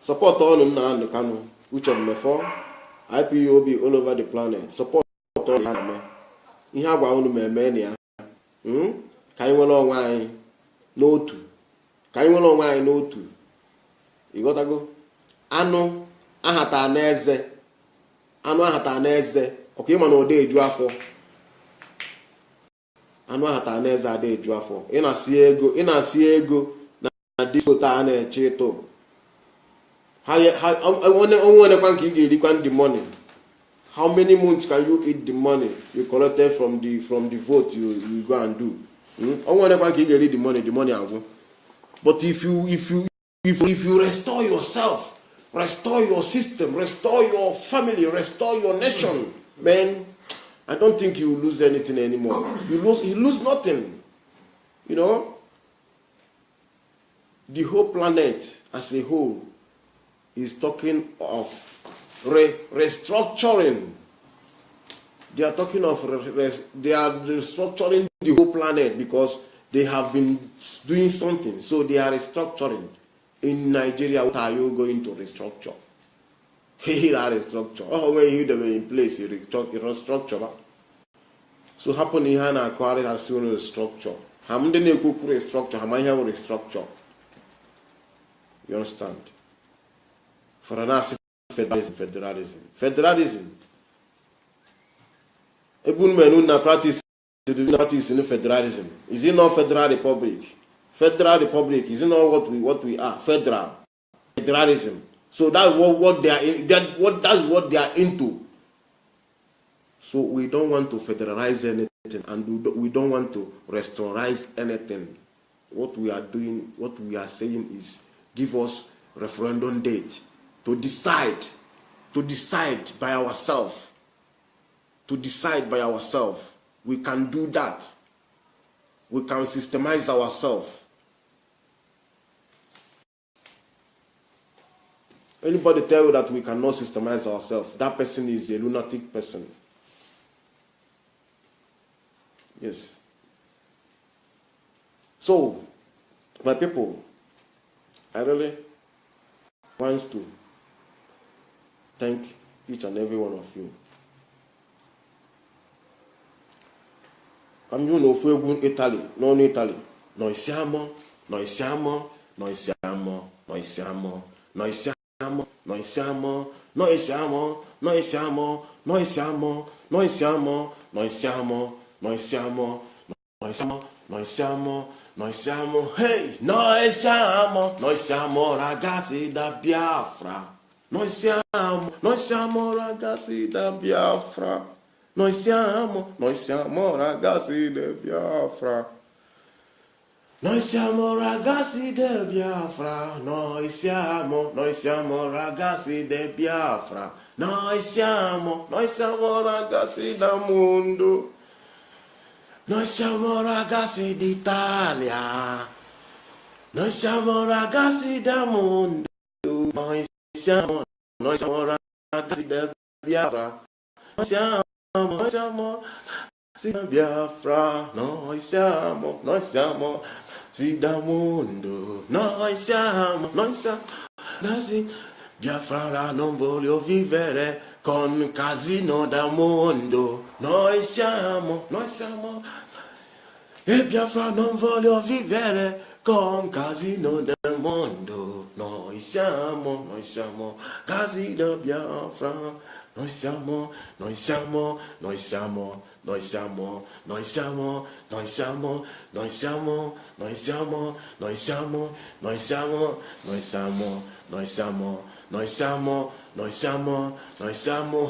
Support ọnụ Nnamdi Kanu, Uche Mmefo, IPOB all over the planet. Support ọnụ ha na-eme. Ihe agwa unu eme na ya. Ka anyị nwere onwe anyị n'otu. Ka anyị nwere onwe anyị n'otu. Ịghọtago? Anụ ahata n'eze. Anụ ahata n'eze. Ọkụ ịma na ode eju afọ. Anụ ahata n'eze ada eju afọ. Ị na-asị ego na diskota a na-eche ịtụ. Onwenekwa nke ị ga-erikwa ndị money. How many months can you eat the money you collected from the vote you go and do? I want to get the money I go. But if you restore yourself, restore your system, restore your family, restore your nation, man, I don't think you lose anything anymore. You lose nothing. You know, the whole planet as a whole is talking of restructuring. They are talking of they are restructuring the whole planet because they have been doing something. So they are restructuring. In Nigeria, what are you going to restructure? Here are restructure. Oh, when you were in place, you restructure. So happen in Hana acquired as soon as restructure. How many restructure? How many have restructure? You understand? For an asset federalism. Even men who practice in federalism. Is it not federal republic? Federal republic is it not what we are? Federalism. So that's what they are in, that's what they are into. So we don't want to federalize anything, and we don't want to restaurize anything. What we are doing, what we are saying is give us referendum date to decide by ourselves. To decide by ourselves. We can do that. We can systemize ourselves. Anybody tell you that we cannot systemize ourselves, that person is a lunatic person. Yes. So, my people, I really want to thank each and every one of you. Come you know for Italy, non Italy. Noi siamo, noi siamo, noi siamo, noi siamo, noi siamo, noi siamo, noi siamo, noi siamo, noi siamo, noi siamo, noi siamo, noi siamo, noi siamo, noi siamo, noi siamo, hey, noi siamo ragazzi da Biafra. Noi siamo ragazzi da Biafra. Noi siamo ragazzi del Biafra. Noi siamo ragazzi del Biafra. Noi siamo ragazzi del Biafra. Noi siamo ragazzi del mondo. Noi siamo ragazzi d'Italia. Noi siamo ragazzi del mondo. Noi siamo ragazzi del Biafra. Noi siamo sì da Biafra, noi siamo sì da mondo, noi siamo sì Biafra, non voglio vivere con casino da mondo, noi siamo e Biafra non voglio vivere con casino del mondo, noi siamo casi da Biafra. Noi siamo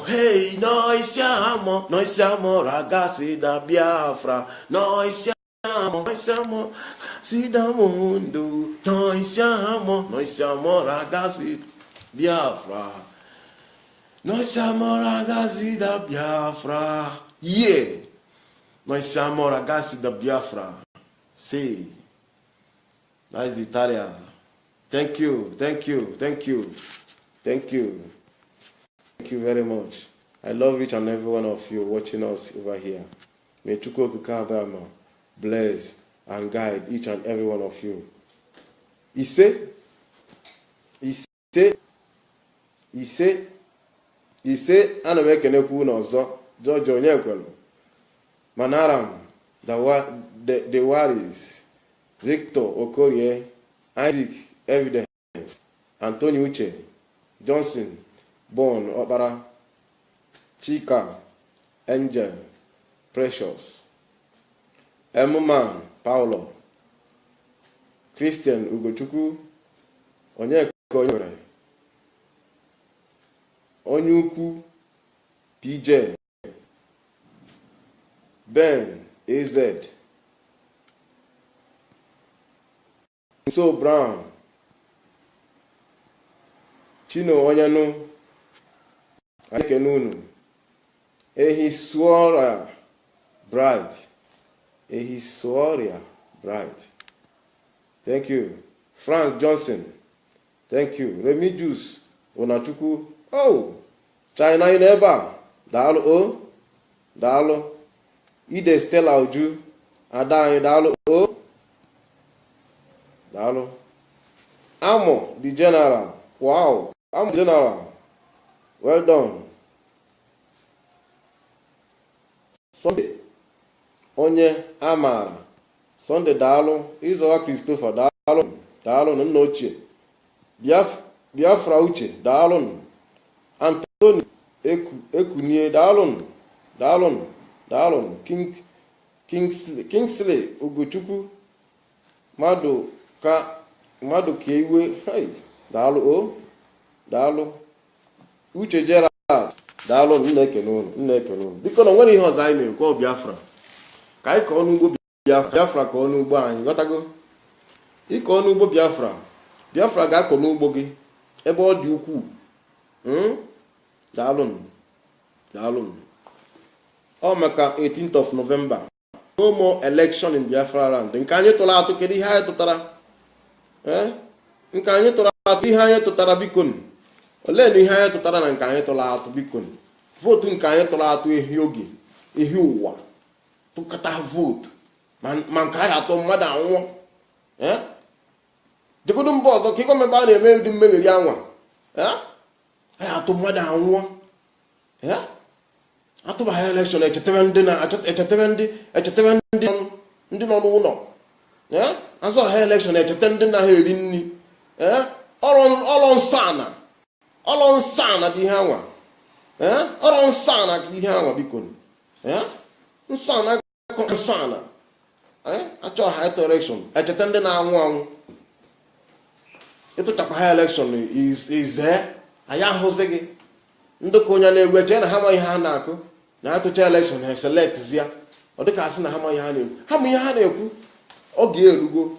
hey, noi siamo ragazzi da Biafra, noi siamo sì da mondo, noi siamo ragazzi Biafra. Noi siamo ragazzi da Biafra. Yeah. Noi siamo ragazzi da Biafra. Sì. That is Italia. Thank you very much. I love each and every one of you watching us over here. May Chukwu Okike bless and guide each and every one of you. Ise. Ana m ekenekwu n'ọzọ George Onyekwelu, Manaram, the Waris, Victor Okorie, Isaac Evidence, Anthony Uche, Johnson, Bon Okpara, Chika, Angel, Precious, Emuman, Paulo, Christian Ugochukwu, Onyeka Onyekwere, onye ukwu PJ, Ben, AZ, So Brown, Chino Onyanu, Akenunu, Ehiswara Bright, Ehiswaria Bright. Thank you. Frank Johnson, thank you. Remigius Onatuku, oh, China Ineba, Dalo O, Dalo, Ide Stella Uju, Adai Dalo O, Dalo. Amo, the general, wow, Amo the general, well done. Sunday, Onye Amara, Sunday Dalo, Izoa Christopher Dalo, Dalo Noche, Biafra Uche, Dalo, Anthony Ekunie, Dalo, Kingsley Ugochukwu, Madu Keiwe, hey, Dalo, Uche Gerard, Dalo, Nnekenu. Biko na nwere ihe ọzọ anyị na-ekwu Biafra. Ka anyị kọọ n'ugbo Biafra kọọ n'ugbo anyị, ghọtago? Ịkọọ n'ugbo Biafra ga-akọ n'ugbo gị ebe ọ dị ukwuu. Daalụ. Ọ maka 18th of November. No more election in Biafra land. Nke anyị tụrụ atụ kedu ihe anyị tụtara? Nke anyị tụrụ atụ ihe anyị tụtara biko. Olee na ihe anyị tụtara na nke anyị tụrụ atụ biko. Votu nke anyị tụrụ atụ ehi oge, ehi ụwa. Tụkata votu. Ma nke anyị atụ mmadụ anwụọ. Jegodu mba ọzọ ka ịkọ mebe a na-eme ụdị mmegheri anwa. Anyị atụ mmadụ anwụọ. Atụbaghị elekshọn echetewe ndị nọ n'ụlọ. Azụ ọha elekshọn echete ndị na ha eri nri. Ọrụ nsọ ana dị ihe anwa. Ọrụ nsọ ana ka ihe anwa biko. Nsọ ana achọ ha eto elekshọn echete ndị na-anwụ anwụ. Ịtụchakwa ha elekshọn ize anyị ahụzi gị. Ndị ka onye na-egwu eche na ha ma ihe ha na-akụ na atụcha elekshọn ha select ya. Ọ dịka asị na ha ma ihe ha na-ekwu. Ha ma ihe ha na-ekwu. Oge erugo.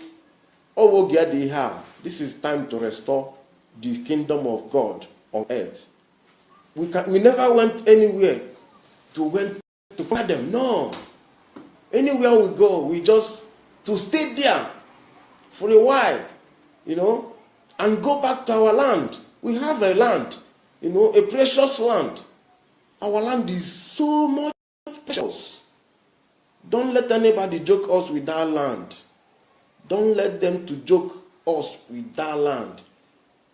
Oge dị ihe a. This is time to restore the kingdom of God on earth. We never went anywhere to fight them. No. Anywhere we go, we just to stay there for a while, and go back to our land. We have a land, a precious land. Our land is so much precious. Don't let anybody joke us with that land. Don't let them to joke us with that land.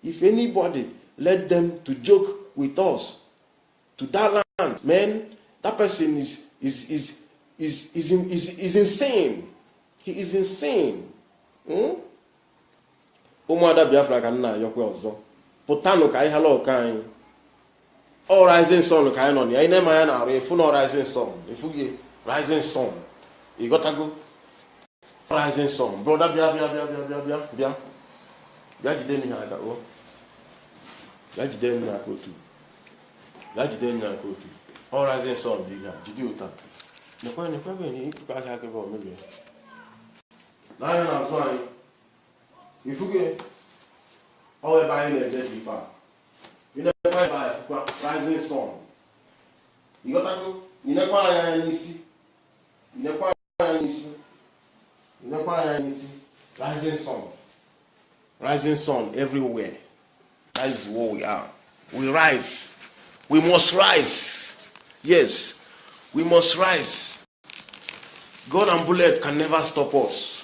If anybody let them to joke with us to that land, man, that person is insane. He is insane. Ụmụada Biafra ka nna ayọkwa ọzọ. Pụtanụ ka anyị hala ọka anyị. All rising sun ka anyị nọ na ya. Anyị na-eme ya na-arụ efu na rising sun. Efu gị rising sun. Ị ghọtago? Rising sun. Brother bịa. Bịa jide m ihe aka o. Bịa jide m aka otu. All rising sun bụ ihe a. Jide ụta. Nekwe bụ enyi ịkụkọ ahịa aka ebe ọ mebie. N'anya na-azụ anyị. Ifuge all ebe anyị na-eje dị ife a. Ị na-ekwe ebe anyị fụkwa rising sun. Ị ghọtago? Ị nekwa anya n'isi. Rising sun everywhere. That is what we are. We rise. We must rise. Yes, we must rise. God and bullet can never stop us.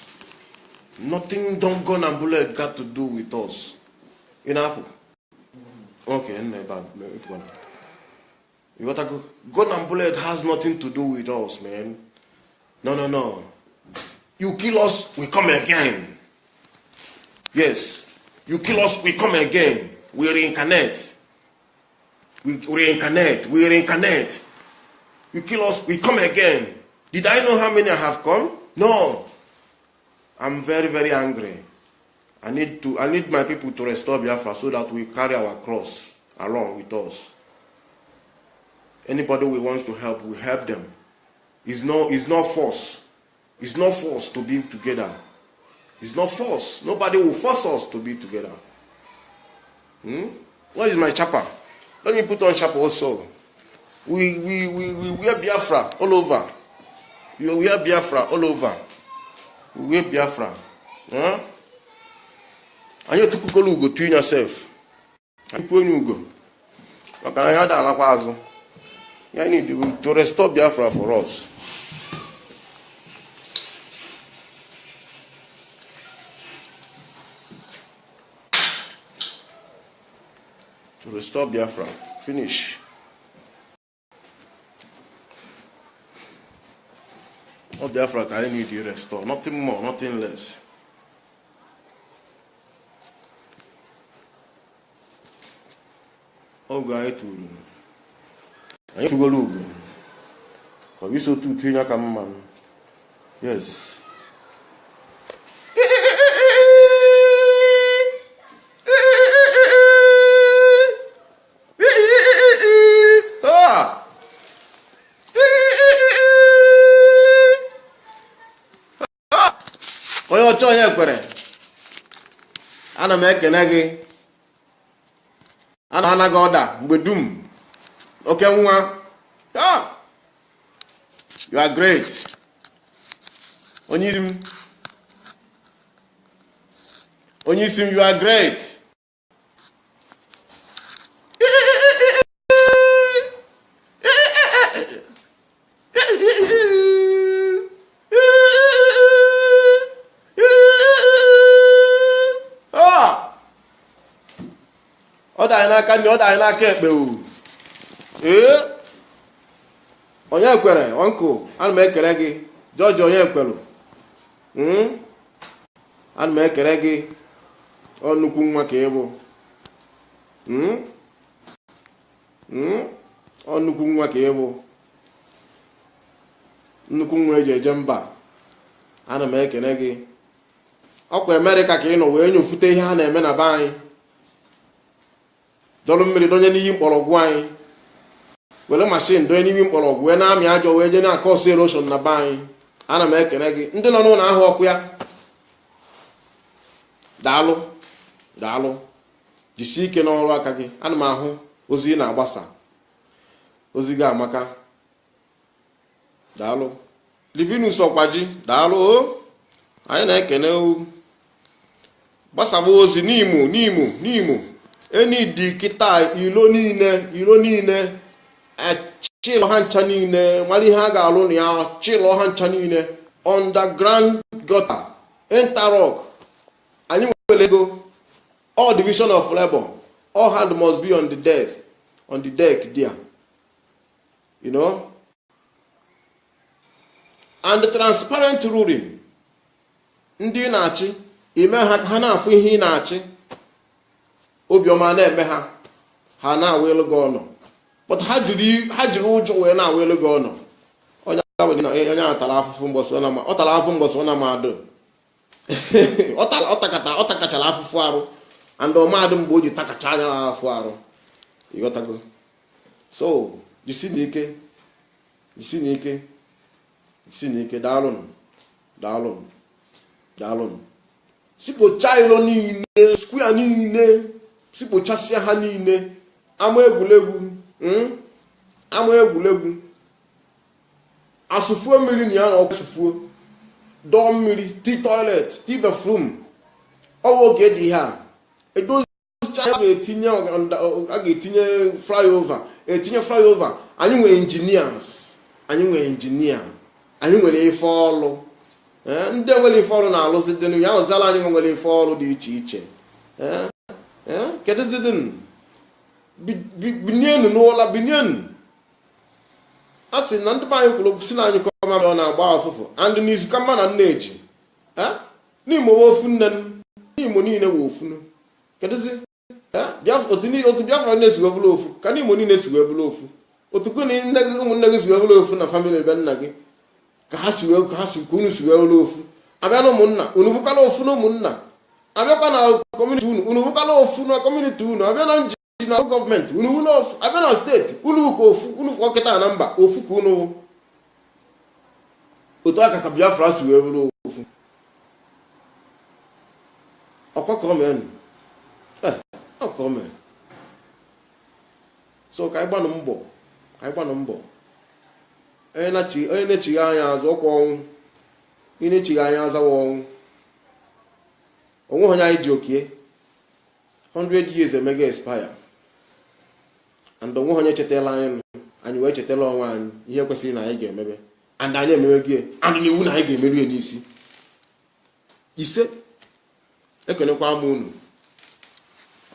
Nothing gun and bullet got to do with us. Apple. Okay, you gotta go. Gun and bullet has nothing to do with us, man. No. You kill us, we come again. Yes. You kill us, we come again. We reincarnate. We reincarnate. You kill us, we come again. Did I know how many I have come? No. I'm very, very angry. I need my people to restore Biafra so that we carry our cross along with us. Anybody who wants to help, we help them. It's not force. It's not forced to be together. It's not force. Nobody will force us to be together. Where is my chapel? Let me put on chapel also. We wear Biafra all over. We wear Biafra all over. We wear Biafra. And you took Ugo to yourself. And Ugo. I need to restore Biafra for us. To restore Biafra. Finish. All Biafra I need to restore. Nothing more, nothing less. Oh, guy, to I need to go look. Because we so too train come man. Yes. Onye ọchọ onye kwere. Ana m ekene gị. Ana anaghị ọda mgbe dum. Oke nwa. You are great. Onye isi m, you are great. Ọ dị n'aka ndị ọ dị n'aka ekpe o. Onye kwere ọnkụ ana m ekere gị. George onye kwelu. Ana m ekere gị. Ọ nnukwu nwa ka ị bụ. Ọ nnukwu nwa ka ị bụ. Nnukwu nwa eji eje mba. Ana m ekele gị. Ọkwa Amerịka ka ị nọ wee nyofute ihe ha na-eme na be anyị. Dọlụ mmiri donye n'iyi mkpọrọgwụ anyị. Were mashin donye n'iyi mkpọrọgwụ wee na-amị ajọ wee je na-akọsụ eroshon na be anyị. Ana m ekele gị. Ndị nọ n'ụlọ ahụ ọkụ ya. Daalụ. Daalụ. Jisie ike n'ọrụ aka gị. Ana m ahụ ozi ị na-agbasa. Ozi gị amaka. Daalụ. Livinus Ọkwaji. Daalụ o. Anyị na-ekene o. Gbasaba ozi n'Imo. Eni di kita ilo niile. Chilo ha ncha niile. Mali ha ga-alụ na ya. Chilo ha ncha niile. Underground gutter. Interrock. Anyị nwere ego. All division of labor. All hand must be on the desk. On the deck there. You know? And the transparent ruling. Ndị na-achị. Ime ha na-afụ ihe ị na-achị. Obiọma na-eme ha. Ha na-awelu gị ọnụ. But ha jiri ụjọ wee na-awelu gị ọnụ. Onye atara afụfụ mbọsị ọ na-amadụ. Ọ takachara afụfụ arụ. And ọmadụ mgbe o ji takacha anya afụ arụ. Ịghọtago. So, jisi n'ike. Daalụnụ. Sikpocha ilo niile, square niile, sikpochasịa ha niile. Ama egwuregwu. Asụfuo mmiri na ya na ọkụfuo. Dọọ mmiri, tii toilet, tii bathroom. Ọwụ oge dị ha. Edozicha a ga-etinye flyover. Anyị nwere engineers. Anyị nwere ife ọlụ. Ndị nwere ife ọrụ na-alụzi dịnụ ya ọzala anyị nwere ife ọrụ dị iche iche. Kedụzi dịnụ? Binienu n'ụla binienu. A sị na ndị be anyị kwuru si na anyị kọma ọ na-agba afụfụ. And n'izu ka mma na nneji. N'Imo bụ ofu nne m. N'Imo niile bụ ofu. Kedụzi? Otu Biafra na-esiwe bụla ofu. Ka n'Imo niile esiwe bụla ofu. Otuku na ụmụnne gị siwe bụla ofu na famili ebe nna gị. Ka unu siwe ụlọ ofu. Abịa na ụmụnna, unu bụkala ofu na ụmụnna. Abịakwa na kọmuniti unu bụkala ofu na kọmuniti unu. Abịa na na gọọmenti unu ụlọ abịa na steeti unu ka ofu unu fọ kịta na mba ofu ka unu otu aka ka Biafra si wee bụrụ ofu ọkọkọmen ọkọmen so ka anyị gbanụ mbọ onye na-echigha anya azụ ọkwa ọnwụ onye na-echigha anya azawa ọnwụ onwe onye anyị ji okie 100 years emega expire and onwe onye chetala anyị wee chetala onwe anyị ihe kwesịrị na anyị ga-emebe and anyị emewe gị and n'iwu na anyị ga-emeru ya n'isi ise ekenekwa m unu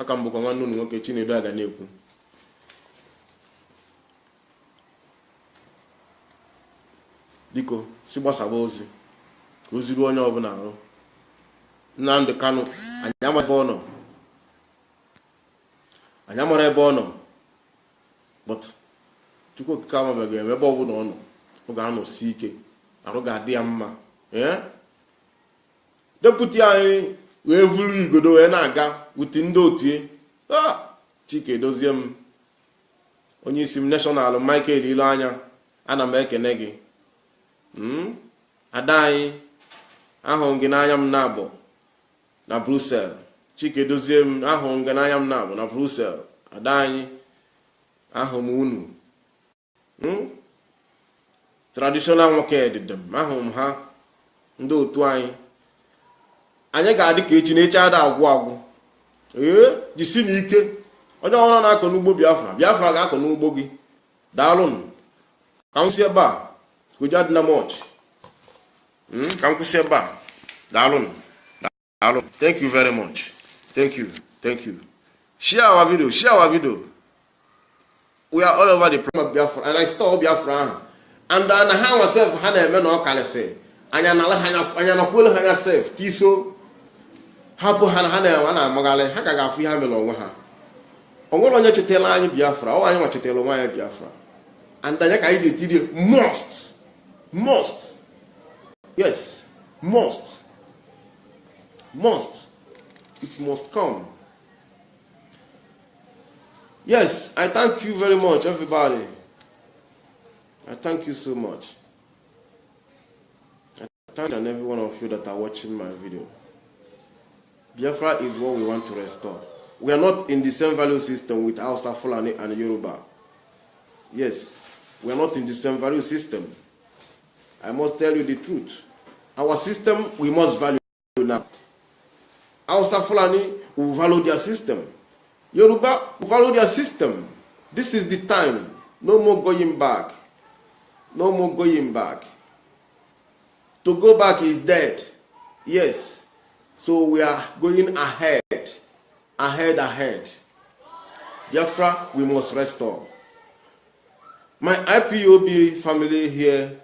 aka mbụkwa nwanne unu nwoke Chinedu aga na-ekwu biko si gbasaba ozi ka o zuru onye ọbụla arụ Nnamdi Kanu anyị amara ebe ọ nọ but Chukwu okike amabeghị ebe ọbụla ọ nọ ọ ga-anọsi ike arụ ga-adị ya mma deputi anyị wee vuru igodo wee na-aga wuti ndị otu Chike Dozie m onye isi m national Michael Ileanya ana m ekene gị ada anyị ahụrụ gị n'anya m na-abụ na Brussels Chike Dozie m ahụrụ gị n'anya m na-abụ na Brussels ada anyị ahụrụ m unu traditional nwoke edidem ahụrụ m ha ndị otu anyị ga-adị ka echi na echi ada agwụ jisi n'ike onye ọhụrụ na-akọ n'ugbo Biafra ga-akọ n'ugbo gị daalụnụ ka m kwụsị ebe a Kojo adịna much ka m kwụsị ebe a daalụnụ thank you very much thank you share our video we are all over the planet Biafra and I store Biafra and na ha myself ha na-eme na ọkalịsị anya na kwelu ha sef tiso hapụ ha na-amagharị ha ka ga-afụ ihe ha mere onwe ha onwere onye chetela anyị Biafra ọ anyị nwa chetela onwe anyị Biafra and anya ka anyị ga-etiri must yes must it must come. Yes, I thank you very much everybody. I thank you so much. I thank you and every one of you that are watching my video. Biafra is what we want to restore. We are not in the same value system with Hausa, Fulani and Yoruba. Yes, we are not in the same value system. I must tell you the truth. Our system, we must value now. Hausa, Fulani will value their system. Yoruba will value their system. This is the time. No more going back. No more going back. To go back is dead. Yes. So we are going ahead. Ahead. Biafra, we must restore. My IPOB family here,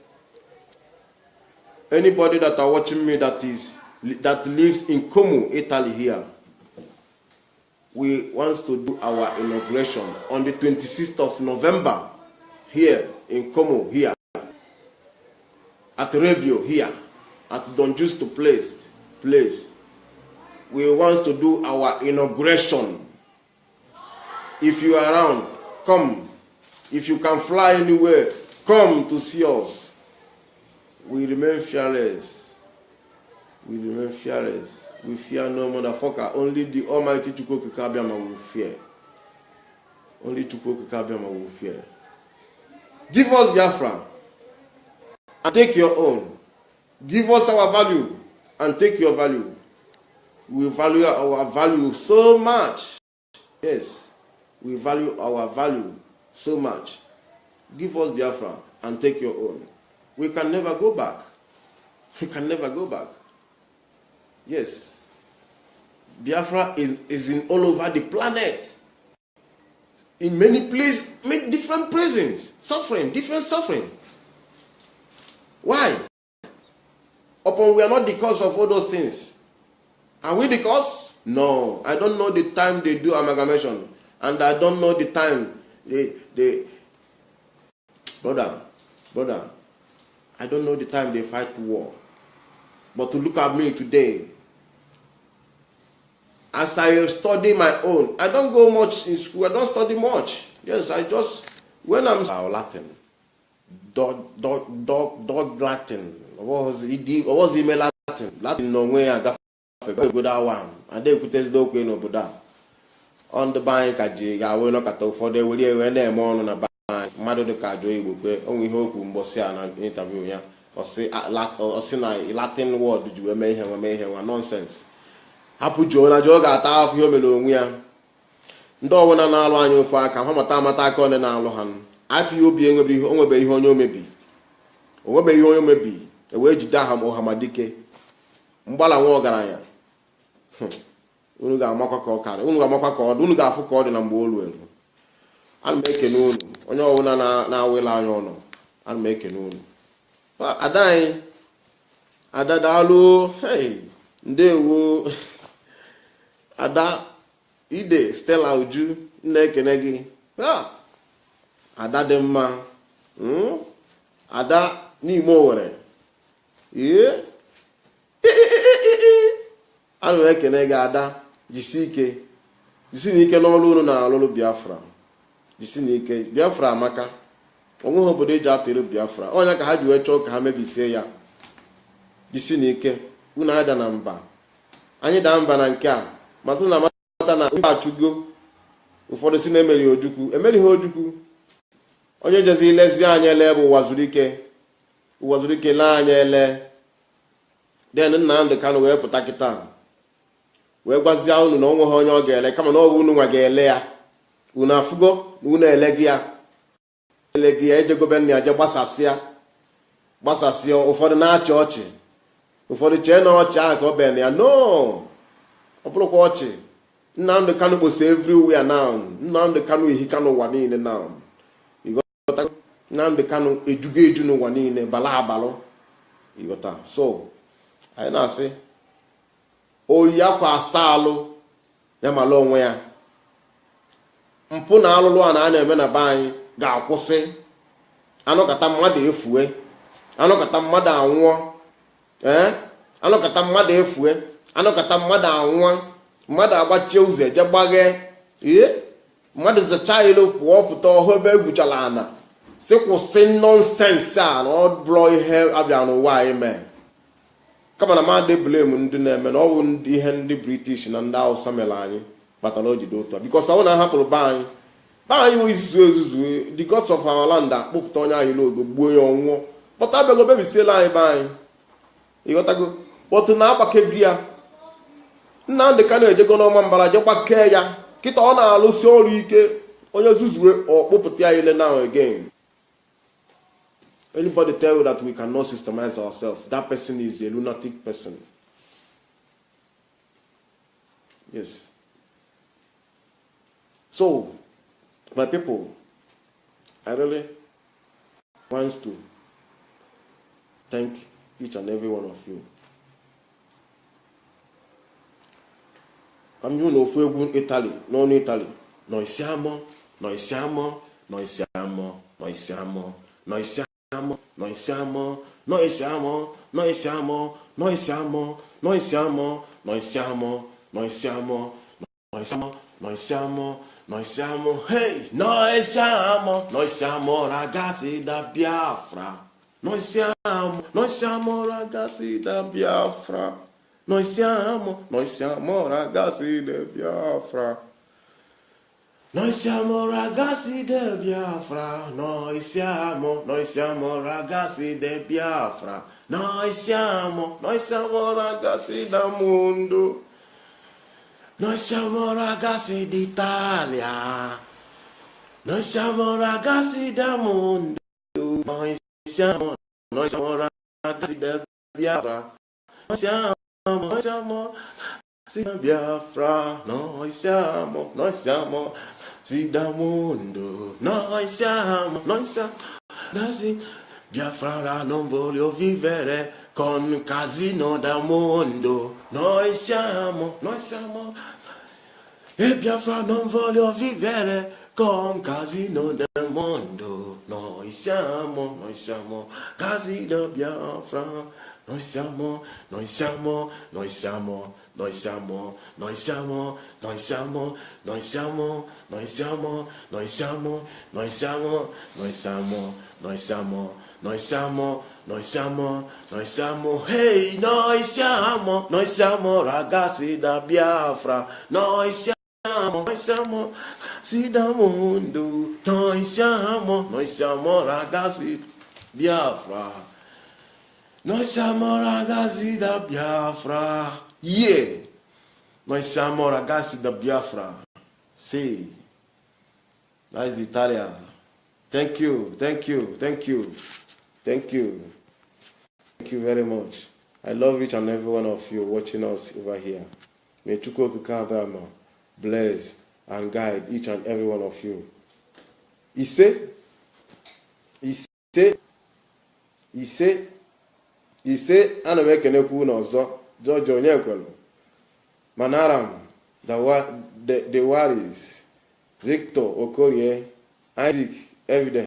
anybody that are watching me that lives in Como, Italy here, we want to do our inauguration on the 26th of November here in Como, here at Rebio, here at Don Justo place. We want to do our inauguration. If you are around, come. If you can fly anywhere, come to see us. We remain fearless. We fear no motherfucker. Only the Almighty Chukwu Kabiama will fear. Only Chukwu Kabiama will fear. Give us Biafra and take your own. Give us our value and take your value. We value our value so much. Yes, we value our value so much. Give us Biafra and take your own. We can never go back. Yes. Biafra is in all over the planet. In many places, many different prisons. Different suffering. Why? Upon we are not the cause of all those things. Are we the cause? No. I don't know the time they do amalgamation. And I don't know the time they Brother, I don't know the time they fight war. But to look at me today, as I study my own, I don't go much in school. I don't study much. Yes, I just, when I'm Latin, dog Latin. What was email Latin? Latin no way I got go that one. I did put this dog in Obuda. On the bank, I will not at all for the will when they're more on a bank. Mother the Kajo will only hope Mbosian interview ya. Or say Latin word did you mayhem nonsense. Hapu Joe Joga at Yomelo. Ndo wana na alụ anyị ofe aka ha mata aka ọ na-alụ ha IPOB onwebe ihe onye omebi ewee jide aha Ọhamadike mgbala nwa ọgaranya unu ga-amakwa ka ọ karị unu ga-afụ ka ọ dị na mgbe olu elu. Ana m ekene unu onye ọbụla na-awela anya ọnụ. Ana m ekene unu ada anyị ada daalụ ndewo ada Ide Stella Uju na-ekene gị ada dị mma ada n'ime Owerri ana m ekene gị ada jisi n'ike n'ọrụ unu na-alụrụ Biafra. Jisi n'ike Biafra amaka onweghị obodo eji atụrụ Biafra onye ka ha ji wee chọọ ka ha mebisie ya. Jisi n'ike unu ada na mba anyị daa mba na nke a matụ na na achụgo ụfọdụ si na-emeri emerighị Ojukwu onye jezi ilezi anya ele bụ ụwa zuru ike lee anya ele den Nnamdị Kanụ wee pụta kịta wee gwazie unu na onweghị onye ọ ga-ele kama na ọ bụ unu nwa ga-ele ya. Unu afụgo na unu ele gị ya ejegobe nna ya je gbasasịa ụfọdụ na-achị ọchị ụfọdụ chee na ọchị ahụ ka ọ bere ya no ọ bụrụkwa ọchị. Nnamdị Kanụ kposa everywhere now. Nnamdị Kanụ ehika n'ụwa niile now. Ịghọta Nnamdị Kanụ ejugo eju n'ụwa niile bala abalụ. Ịghọta so anyị na-asị oyi akwa asa alụ ya mala onwe ya. Mpụ na alụlụ a na-eme na be anyị ga-akwụsị. Anọkata mmadụ efue anọkata mmadụ anwụọ anọkata mmadụ efue anọkata mmadụ anwụọ mmadụ agbachie ụzọ eje gbaghe mmadụ zacha ilu pụọ pụta ọhụ ebe egwuchala ana si kwụsị nọnsensị a na ọ bụrụ ihe abịa n'ụwa anyị mee. Kama na mmadụ blame ndị na-eme na ọ bụ ihe ndị British na ndị Hausa mere anyị kpatara o jide otu a because ọ bụ na hapụrụ be anyị nwe izuzu the gods of our land akpụpụta onye anyị n'ogo gbuo ya ọnwụọ kpọta abịago bebisiela anyị be anyị. Ịghọtago kpọtụ na-agbake gị ya. Nnamdị Kanụ ejego n'ọma mbara je gbakee ya kịta ọ na-alụsi ọrụ ike onye zuzue ọkpụpụta ya ile now again. Anybody tell you that we cannot systemize ourselves, that person is a lunatic person. Yes. So my people, I really want to thank each and every one of you. Come you know for Italy, non Italy. Noi siamo, noi siamo, noi siamo, noi siamo, noi siamo, noi siamo, noi siamo, noi siamo, noi siamo, noi siamo, noi siamo, noi siamo, noi siamo, noi siamo, noi siamo, hey, noi siamo ragazzi da Biafra. Noi siamo ragazzi da Biafra. Noi siamo ragazzi del Biafra. Noi siamo ragazzi del Biafra. Noi siamo ragazzi del Biafra. Noi siamo ragazzi del mondo. Noi siamo ragazzi d'Italia. Noi siamo ragazzi del mondo. Noi siamo ragazzi del Biafra. Noi siamo sì da Biafra, noi siamo sì da mondo, noi siamo sì Biafra, non voglio vivere con casino da mondo, noi siamo e Biafra non voglio vivere con casino del mondo, noi siamo casi da Biafra. Noi siamo noi siamo, noi siamo, noi siamo, noi siamo, noi siamo, noi siamo, noi siamo, noi siamo, noi siamo, noi siamo, noi siamo, noi siamo, hey, noi siamo ragazzi da Biafra, noi siamo ragazzi da mondo, noi siamo ragazzi Biafra. Noi siamo ragazzi da Biafra. Yeah. Noi siamo ragazzi da Biafra. Sì. That is Italia. Thank you. Thank you. Thank you. Thank you. Thank you very much. I love each and every one of you watching us over here. May Chukwu Okike bless and guide each and every one of you. Ise ana m ekenekwu n'ọzọ George Onyekwelu, Manaram, the Waris, Victor Okorie, Isaac Evidence.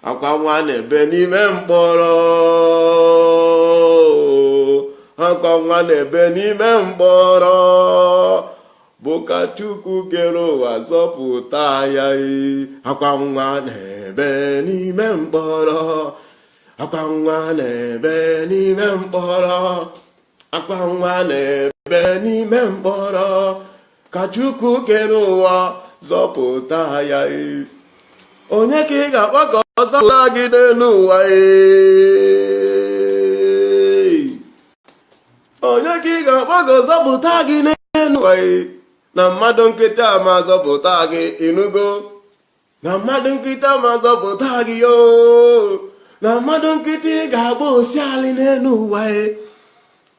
Akwa nwa na-ebe n'ime mkpọrọ, akwa nwa na-ebe n'ime mkpọrọ, bụ ka Chukwu kere ụwa zọpụta ya. Akwa nwa na-ebe n'ime mkpọrọ, akwa nwa na-ebe n'ime mkpọrọ, akwa nwa na-ebe n'ime mkpọrọ, ka Chukwu kere ụwa zọpụta ya. Onye ka ị ga-akpọ ka ọ zọpụta gị n'elu ụwa? Onye ka ị ga-akpọ ka ọ zọpụta gị n'elu ụwa? Na mmadụ nkịtị ama zọpụta gị, ịnụgo? Na mmadụ nkịtị ama zọpụta gị yoo. Na mmadụ nkịtị ga-abụ osialị n'elu ụwa.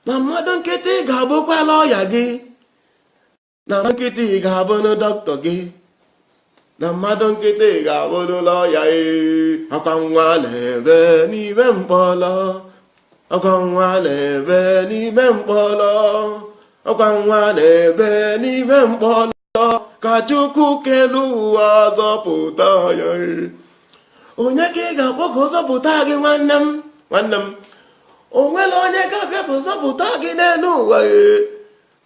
Na mmadụ nkịtị ga-abụkwala ọya gị. Na mmadụ nkịtị ga-abụ na dọkịta gị. Na mmadụ nkịtị ga-abụ n'ụlọ ọya. Akwa nwa na-ebe n'ime mkpọrọ, akwa nwa na-ebe n'ime mkpọrọ, akwa nwa na-ebe n'ime mkpọrọ, ka Chukwu kere ụwa zọpụta ya. Onye ka ị ga-akpọ ka ọ zọpụta gị? Nwanne m, o nwere onye ga-abịa ka ọ zọpụta gị n'elu ụwa.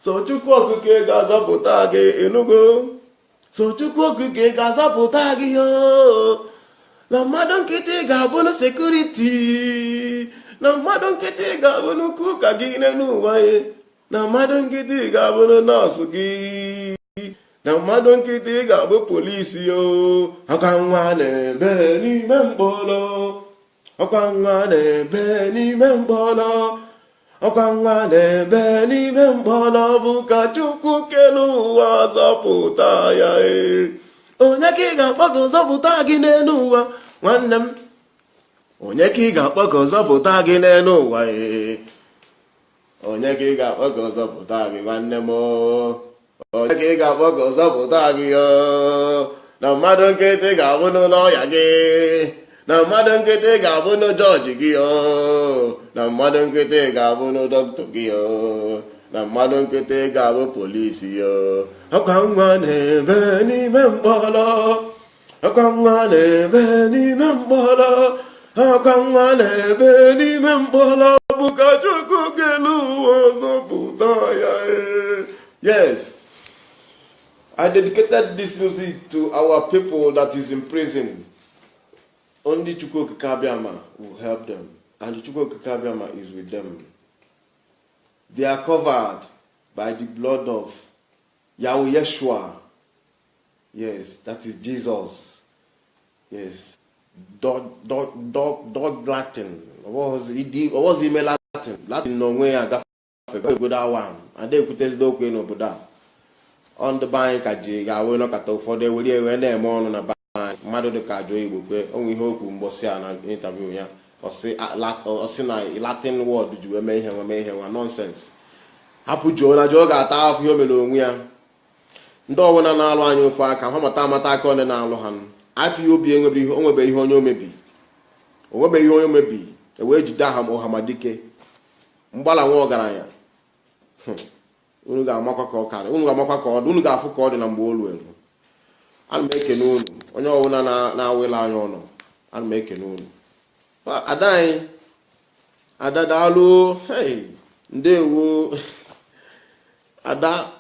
So Chukwu Okike ga-azọpụta gị, ịnụgo? So Chukwu Okike ga-azọpụta gị yoo. Na mmadụ nkịtị ga-abụ na sekuriti, na mmadụ nkịtị ga-abụ n'ukwu ụka gị n'elu ụwa. Na mmadụ nkịtị ga-abụ na nọọsụ gị, na mmadụ nkịtị ga-abụ polisi yoo. Akwa nwa na-ebe n'ime mkpọrọ, akwa nwa na-ebe n'ime mkpọrọ, akwa nwa na-ebe n'ime mkpọrọ, bụ ka Chukwu kere ụwa zọpụta ya. Onye ka ị ga-akpọ ka ọ zọpụta gị n'elu ụwa? Nwanne m, onye ka ị ga-akpọ ka ọ zọpụta gị n'elu ụwa? Onye ka ị ga-akpọ ka ọ zọpụta gị? Nwanne m, onye ka ị ga-akpọ ka ọ zọpụta gị? Na mmadụ nkịtị ga-abụ n'ụlọ ọya gị, na mmadụ nkịtị ga-abụ na jọji gị, na mmadụ nkịtị ga-abụ na dọkịta gị, na mmadụ nkịtị ga-abụ polisi. Akwa nwa na-ebe n'ime mkpọrọ, akwa nwa na-ebe n'ime mkpọrọ, akwa nwa na-ebe n'ime mkpọrọ, bụ ka Chukwu kere ụwa zọpụta ya. Yes, I dedicated this music to our people that is in prison. Only Chukwu Okike will help them, and Chukwu Okike is with them. They are covered by the blood of Yahweh Yeshua. Yes, that is Jesus. Yes, dog Latin. What was he Latin? Latin no way I got go that one. And they could test the okay no Buddha. On the bank at Yahweh no kato for the way when they on a bank. Mado de Kajo Igwe, only hope Mbosia an interview ya. Or say Latin word did you mayhem nonsense. Hapu Jonah Joga Taf Yomelo ya. Ndo wana na alụ anyị ofe aka ha mata aka ọ na-alụ ha. IPOB onwebe ihe onye omebi. Onwebe ihe onye omebi. Ewe jide aha Ọhamadike. Mgbala nwa ọgaranya. Unu ga-amakwa ka ọ kara. Unu ga-amakwa ka ọ dị. Unu ga-afụ ka ọ dị na mgbe olu elu. Ana m ekene unu. Onye ọbụla na-awela anya ọnụ. Ana m ekene unu. Ada anyị. Ada daalụ. Hey, ndewo. Ada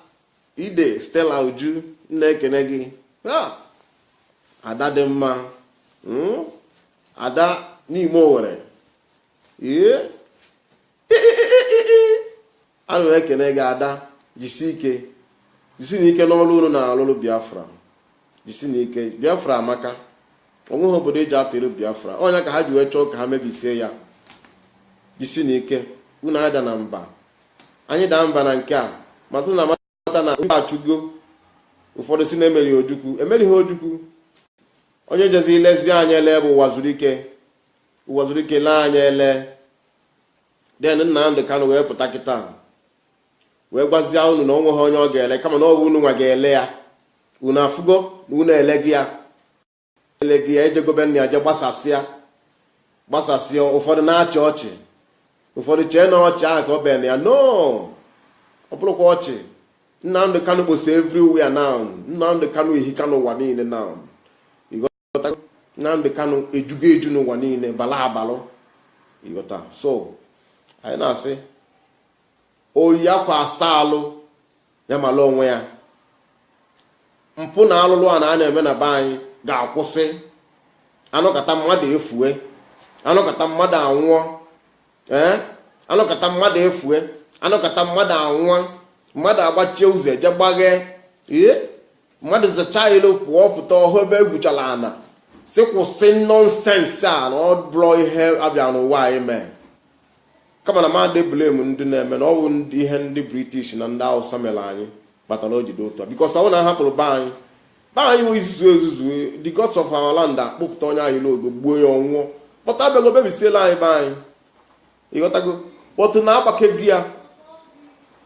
Ide Stella Uju na-ekene gị. Ada dị mma. Ada n'ime Owerri. Ana m ekene gị Ada, jisi n'ike n'ọrụ unu na-alụrụ Biafra. Jisi n'ike. Biafra amaka. Onweghị obodo eji atụrụ Biafra. Onye ka ha ji wee chọọ ka ha mebisie ya. Jisi n'ike. Unu ada na mba. Anyị daa mba na nke a. Matụ na amata na mba achụgo. Ụfọdụ si na emerighị Ojukwu. Emerighị Ojukwu. Onye jezi ilezi anyị ele bụ ụwa zuru ike. Ụwa zuru ike lee anyị ele. Den Nnamdị Kanụ wee pụta kịta. Wee gwazie unu na onwe ha onye ọ ga-ele kama na ọ bụ unu nwa ga-ele ya. Unu afụgo na unu eleghị ya. Eleghị ya ejegobe nna ya je gbasasịa. Ụfọdụ na-achị ọchị. Ụfọdụ chee na ọchị ahụ ka ọ bịa na ya. No! Ọ bụrụkwa ọchị. Nnamdị Kanụ kposa everywhere now. Nnamdị Kanụ ehika n'ụwa niile now. Ịghọta? Nnamdị Kanụ ejugo eju n'ụwa niile bala abalụ. Ịghọta? So, anyị na-asị oyi akwa asa alụ ya mala onwe ya. Mpụ na alụlụ a na-eme na be anyị ga-akwụsị. Anọkata mmadụ efue. Anọkata mmadụ anwụọ. Anọkata mmadụ efue. Anọkata mmadụ anwụọ. Mmadụ agbachie ụzọ eje gbaghe. Mmadụ zacha ilu pụọ pụta ọhụ ebe egwuchala ana. Si kwụsị nọnsensị a na ọ bụrụ ihe abịa n'ụwa anyị mee. Kama na mmadụ blame ndị na-eme na ọ bụ ihe ndị British na ndị Hausa mere anyị kpatara o jide otu a. Because ọ na-ahapụrụ be anyị nwe izuzu ezuzu the gods of our land akpụpụta onye anyị n'ogbe gbuo ya ọnwụọ. Kpọta abịago bebisiela anyị be anyị. Ịghọtago? Kpọtụ na-agbake gị ya.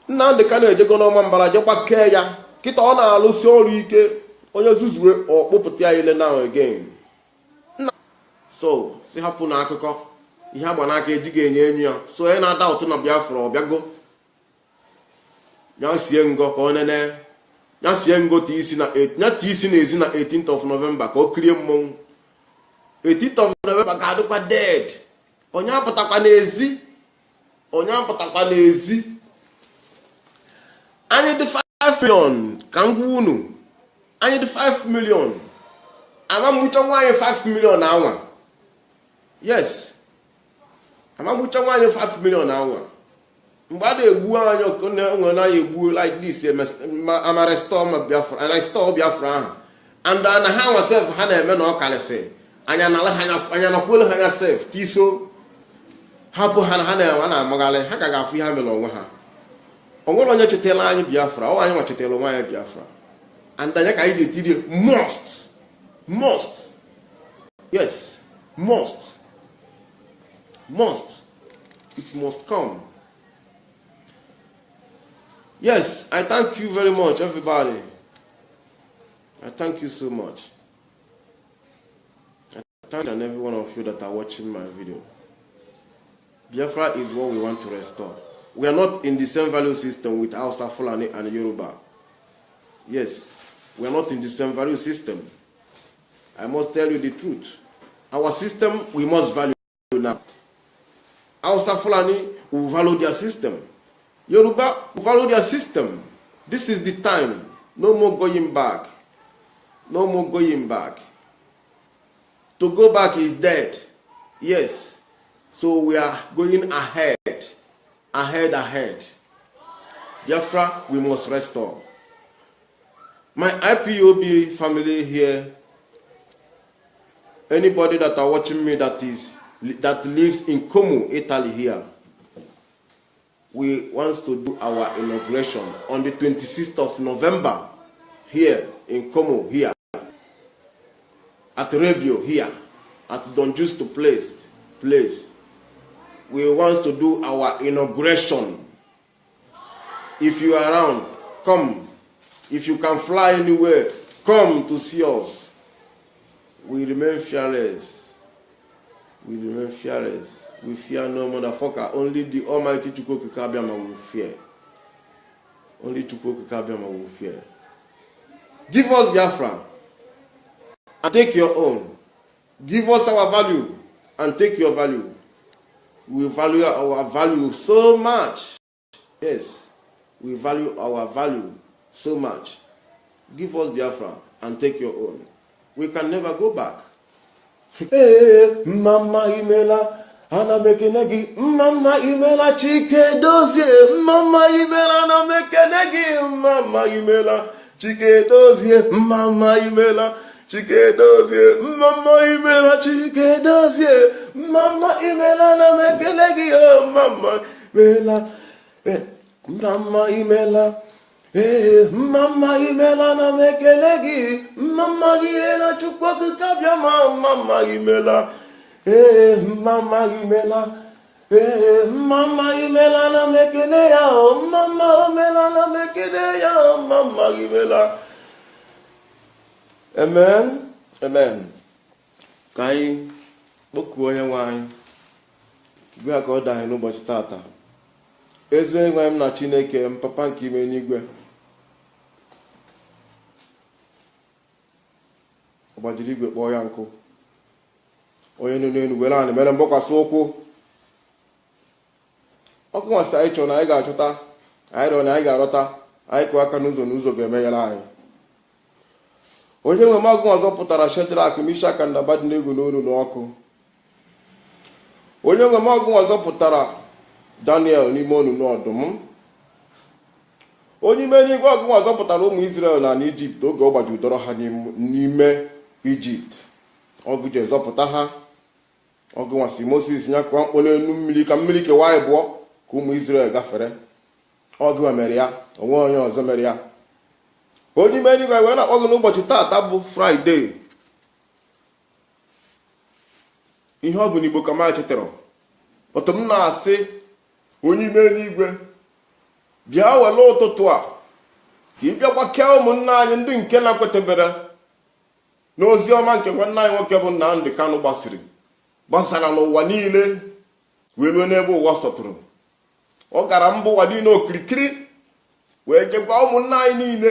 Nnamdị Kanụ ejego n'ọma mbara je gbakee ya. Kịta ọ na-alụsi ọrụ ike. Onye zuzue ọkpụpụta ya ile now again. So si hapụ na akụkọ ihe agba n'aka ejighị enye enyu ya. So onye na-ada ụtụ na Biafra ọ bịago ya sie ngo ka ọ nene ya sie ngo ya isi n'ezi na 18th of November ka ọ kirie mmọnwụ. 18th of November ga-adịkwa dead. Onye apụtakwa n'ezi. Anyị dị 5 million ka ngwa unu. Anyị dị 5 million. Amamucha nwaanyị 5 million anwa. Yes. Amamucha nwaanyị 5 million anwa. Mgbe a na-egbu anyị onwe na egbu like this ama restore Biafra ahụ. And na ha nwa self ha na-eme na ọ karịsị. Anya na kwelu ha nya self tiso. Hapụ ha na-amagharị ha ka ga-afụ ihe ha mere onwe ha. Onwere onye chetela anyị Biafra. Ọ anyị nwa chetela onwe anyị Biafra. And anya ka anyị ga-etiri must. Yes. Must. It must come. Yes, I thank you very much, everybody. I thank you so much. I thank each and every one of you that are watching my video. Biafra is what we want to restore. We are not in the same value system with Hausa, Fulani, and Yoruba. Yes, we are not in the same value system. I must tell you the truth. Our system, we must value now. Hausa, Fulani will value their system. Yoruba will value their system. This is the time. No more going back. No more going back. To go back is dead. Yes. So we are going ahead. Ahead. Biafra, we must restore. My IPOB family here, anybody that are watching me that lives in Como, Italy here, we want to do our inauguration on the 26th of November here in Como, here at Rebio, here at Don Justo place. We want to do our inauguration. If you are around, come. If you can fly anywhere, come to see us. We remain fearless. We fear no motherfucker. Only the Almighty Chukwuka Kabiama will fear. Only Chukwuka Kabiama will fear. Give us Biafra and take your own. Give us our value and take your value. We value our value so much. Yes. we value our value so much. Give us Biafra and take your own. We can never go back. Hey, Mama Imela, ana mekenegi, Mama Imela Chike Dozie, Mama Imela ana mekenegi, Mama Imela Chike Dozie, Mama Imela Chike Dozie, Mama Imela Chike Dozie, Mama Imela ana mekenegi, Mama Imela, Mama Imela. Mama Imela na mekelegi, Mama Imela chukwu kabia Mama Imela, Mama Imela, Mama Imela na mekele ya, Mama Imela na mekele ya, Mama Imela. Amen, amen. Ka anyị kpọkuo Onyenwe anyị, gwa ka ọ daa n'ụbọchị tata. Eze nwe m na Chineke m, papa nke ime n'igwe, ọgbajiri igwe kpọọ ya nkụ, onye nọ n'elu were anyị mere mgbakwasị ụkwụ. Ọkụ nwasị anyị chọrọ na anyị ga-achọta, anyị rịọ na anyị ga-arọta, anyị kụọ aka n'ụzọ ga-emeghere anyị. Onye nwe magụ ọzọ pụtara Shedrak, Mishak na Abednego n'olu n'ọkụ. Onye nwe magụ ọzọ pụtara Daniel n'ime onunu ọdụm. Onye ime n'igwe ọgụ ọzọ pụtara ụmụ Izrel na Ijipt oge ọ gbajudoro ha n'ime Ijipt. Ọgụ ji ezọpụta ha. Ọgụ nwasị Moses ya kụọ mkpọ n'elu mmiri ka mmiri kewa ịbụọ ka ụmụ Izrel gafere. Ọgụ mere ya, onwe onye ọzọ mere ya. Onye ime n'igwe wee na-akpọ gị n'ụbọchị taata bụ Fraịde. Ihe ọ bụ n'Igbo ka ma chetara. Otu m na-asị onye ime n'igwe, bịa were ụtụtụ a ka ị bịakwa kee ụmụnna anyị ndị nke na-ekwetebere n'ozi ọma nke nwanne anyị nwoke bụ Nnamdi Kanu gbasara n'ụwa niile wee ruo n'ebe ụwa sọtụrụ. Ọ gara mba ụwa niile okirikiri wee jekwa ụmụnna anyị niile.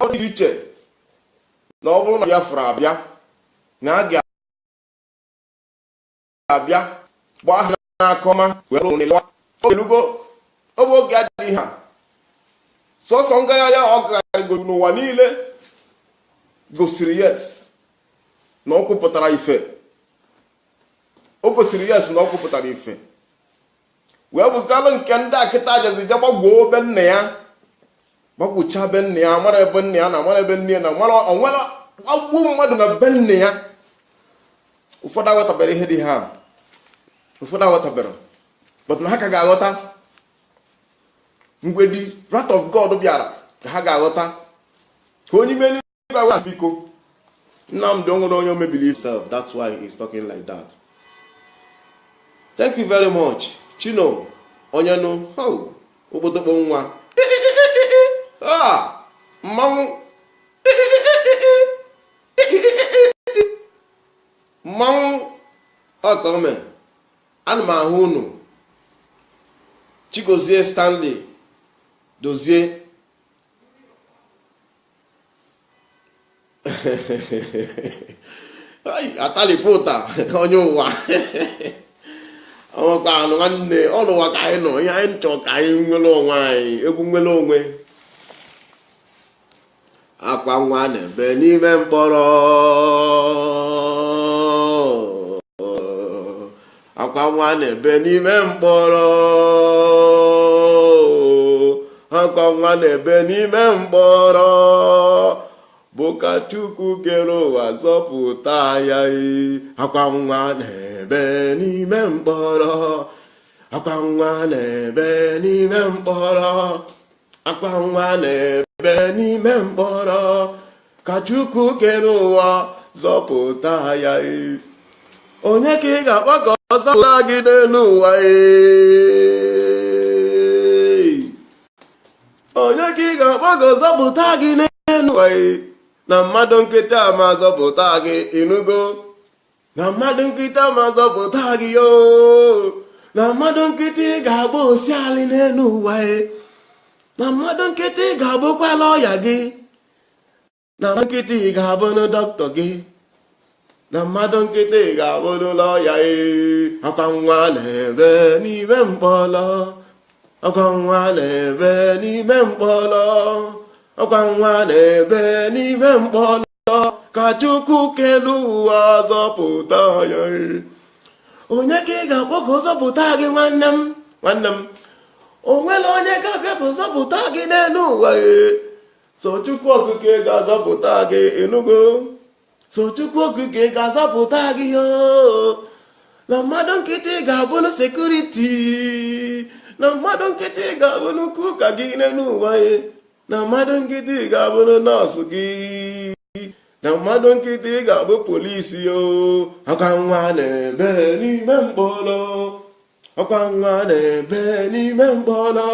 Ọ dị iche na ọ bụrụ na Biafra abịa na a ga-abịa gbaa ha n'aka ọma were ụnịlwa ogelugo oge oge adịghị ha. Sọsọ ngagharị ahụ ọ gagharịgoro n'ụwa niile gosiri yes na ọ kwupụtara ife. O gosiri yes na ọ kwupụtara ife. Wee bụzalụ nke ndị akịta ajazi je gbagwuo be nna ya, gbagwucha be nna ya, mara ebe nna ya na mara ebe nne ya na mara onwere gbagbuo mmadụ na be nna ya. Ụfọdụ aghọtabere ihe dị ha, ụfọdụ aghọtabere, but na ha ka ga-aghọta mgbe the wrath of God bịara ka ha ga-aghọta. Ka onye ime n'igwe agwa biko, Nnamdi onwere onye o mebiri himself, that's why he's talking like that. Thank you very much. Chino onye nụ ogbotokpo nwa mmanwụ ọkọme. Ana m ahụ unu Chigozie Stanley Dozie atalipụta onye ụwa ọkwa anụ nwanne ọnụwa ka anyị nọ, ihe anyị chọrọ ka anyị nwere onwe anyị, egwu nwere onwe. Akwa nwa na-ebe n'ime mkpọrọ, akwa nwa na-ebe n'ime mkpọrọ, akwa nwa na-ebe n'ime mkpọrọ, bụ ka Chukwu kere ụwa zọpụta ya. Akwa nwa na-ebe n'ime mkpọrọ, akwa nwa na-ebe n'ime mkpọrọ, akwa nwa na-ebe n'ime mkpọrọ, ka Chukwu kere ụwa zọpụta ya. Onye ka ị ga-akpọ ka ọ zọpụta gị n'elu ụwa? Onye ka ị ga-akpọ ka ọ zọpụta gị n'elu ụwa? Na mmadụ nkịtị ama zọpụta gị, ịnụgo? Na mmadụ nkịtị ama zọpụta gị yoo. Na mmadụ nkịtị ga-abụ osialị n'elu ụwa. Na mmadụ nkịtị ga-abụkwa lọya gị. Na mmadụ nkịtị ga-abụ na dọkịta gị. Na mmadụ nkịtị ga-abụ na lọya. Akwa nwa na-ebe n'ime mkpọrọ, ọkwa nwa na-ebe n'ime mkpọrọ ọkwa nwa na-ebe n'ime mkpọrọ ka Chukwu kelu ụwa zọpụta ya. Onye ka ị ga-akpọ ka ọ zọpụta gị nwanne m o nwere onye ga-abịa ka ọ zọpụta gị n'elu ụwa so Chukwu okike ga-azọpụta gị enugo so Chukwu okike ga-azọpụta gị na mmadụ nkịtị ga-abụ na sekuriti na mmadụ nkịtị ga-abụ n'ukwu ka gị n'elu ụwa na mmadụ nkịtị ga-abụ nọọsụ gị na mmadụ nkịtị ga-abụ polisi ọkwa nwa na-ebe n'ime mkpọrọ ọkwa nwa na-ebe n'ime mkpọrọ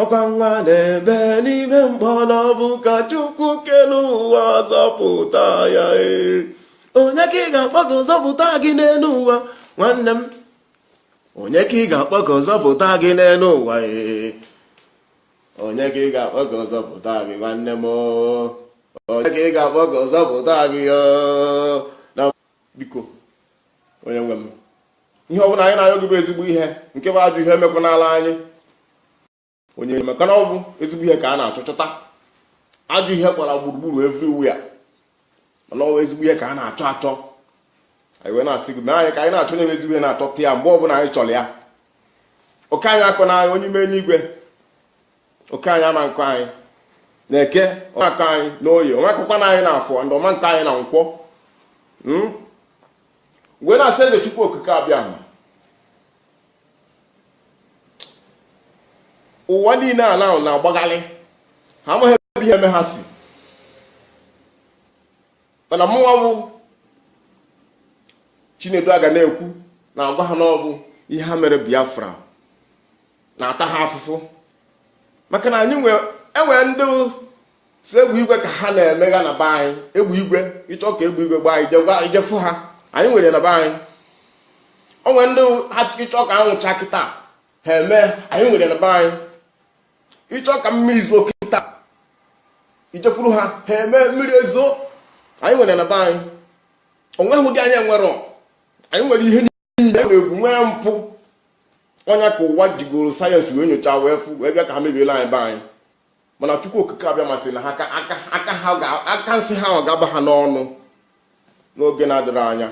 ọkwa nwa na-ebe n'ime mkpọrọ bụ ka Chukwu kelu ụwa zọpụta ya. Onye ka ị ga-akpọ ka zọpụta gị n'elu ụwa nwanne m? Onye ka ị ga-akpọ ka zọpụta gị n'elu ụwa onye ka ị ga-akpọ ka zọpụta gị nwanne m? Onye ka ị ga-akpọ ka zọpụta gị na biko onye nwe m, ihe ọbụla anyị na-ayọ gị bụ ezigbo ihe, nke bụ ajọ ihe emekwa n'ala anyị onye maka na ọ bụ ezigbo ihe ka a na-achọchọta. Ajọ ihe gbara gburugburu everywhere, mana ọ bụ ezigbo ihe ka a na-achọ achọ. Anyị wee na-asị gị mee anyị ka anyị na-achọ na ezigbo ihe na-achọpụta ya mgbe ọbụla anyị chọrọ ya. Oke anyị akọ n'anya onye ime n'igwe, oke anyị ama nkọ anyị na-eke, ọma akọ anyị n'oye, ọma akọkwa na anyị na-afọ ndị ọma nkọ anyị na nkwọ. Wee na-asị eze Chukwu okike abịa ma ụwa niile ala ahụ na-agbagharị, ha amaghị ebe ihe eme ha si. Mana mụnwa bụ Chinedu aga na-ekwu na-agwa ha n'ọbụ ihe ha mere Biafra na-ata ha afụfụ, maka na anyị enwe ndị si egwu igwe ka ha na-emegha na be anyị. Egwu igwe ịchọ ka egwu igwe gbaa ijefu ha, anyị nwere na be anyị. Onwe ndị ha ịchọ ka anwụcha kịta ha eme, anyị nwere na be anyị. Ịchọ ka mmiri zuo kịta ijekwuru ha ha eme, mmiri ezo, anyị nwere na be anyị. Onweghị ụdị anyị nwere, anyị nwere ihe niile, nwere egwu, nwee mpụ. Onye ka ụwa jigoro sayensị wee nyocha wee bịa ka ha mebiela anyị be anyị. Mana Chukwu okike abịa masị na aka nsị ha ọ ga-aba ha n'ọnụ n'oge na-adịrị anya.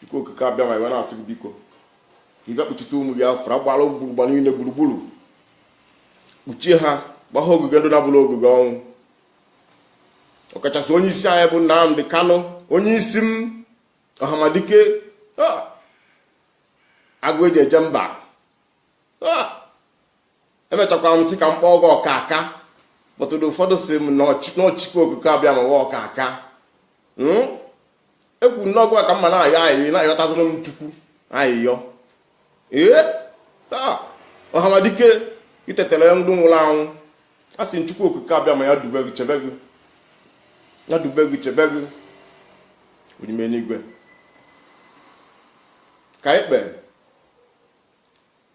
Chukwu okike abịa ma iwe na-asị gị biko ka ị bịa kpuchite ụmụ Biafra, gbara gburugburu niile gburugburu, kpuchie ha, gbaa ha ogige ndụ na-abụla ogige ọnwụ. Ọkachasị onye isi anyị bụ Nnamdi Kanu, onye isi m Ọhamadike agụ eji eje mba. Emechakwa m sị ka m kpọọ gị ọkaka, kpọtụrụ ụfọdụ si m n'Chukwu okike abịa ma nwa ọkaka. Ekwu n'ọgụ ka mma na-ayọ ayị na-ayọtazịrị m Chukwu ayịyọ. Ọhamadike itetara ya ndụ nwụrụ anwụ, a sị Chukwu okike abịa ma ya dube gị chebe gị, ya dube gị chebe gị n'ime n'igwe. Ka anyị kpee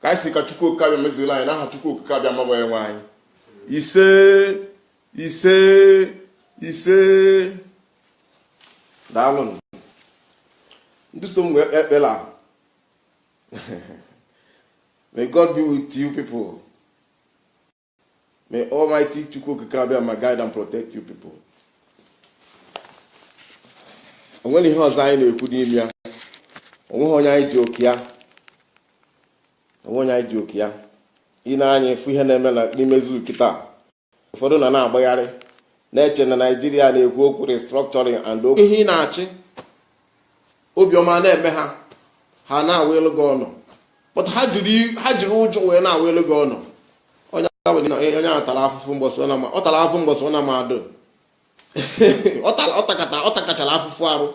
ka anyị si ka Chukwu okike abịa mezuola anyị n'aha Chukwu okike abịa mabanye nwe anyị. Ise ise ise. Daalụ ndị so m wee ekpela. May God be with you people. May Almighty Chukwu okike abịa ma guide and protect you people. Onweghị ihe ọzọ anyị na-ekwu n'ime ya. Onweghị onye anyị ji oke ya. Onwe onye anyị ji oke ya. Ị na-anya efu ihe na-eme n'ime zoo kịta. Ụfọdụ na-agbagharị na-eche na Naijiria na-ekwu okwu restructuring and okwu ihe ị na-achị obiọma na-eme ha na-awa elu gị ọnụ, but ha jiri ụjọ wee na-awa elu gị ọnụ. Onye ahụ tara afụfụ mbọsị ọ tara afụfụ mbọsị ọ na-amadụ ọ takachara afụfụ arụ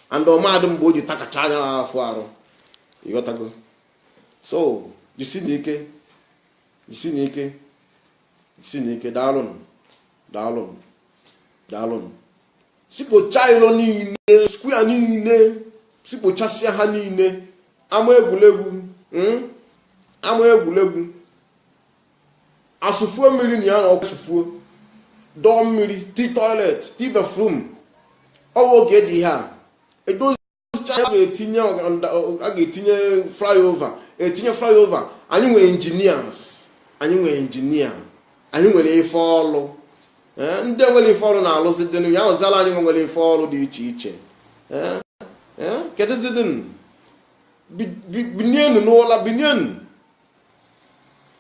and ọmadụ mgbe o ji takacha anya afụ arụ. Ịghọtago? So jisi n'ike. Daalụnụ. Sikpocha ilo niile, square niile, sikpochasịa ha niile. Ama egwuregwu asụfuo mmiri na ya na ọkụ asụfuo, dọọ mmiri, tii toilet, tii bathroom. Ọwa oge dị ha edozicha, a ga-etinye flyover, etinye flyover anyị nwere engineers anyị nwere engineer anyị nwere ife ọrụ ndị nwere ife ọrụ na-alụzi dị ya ọzala anyị nwere ife ọrụ dị iche iche kedụzidin binienu n'ụla binienu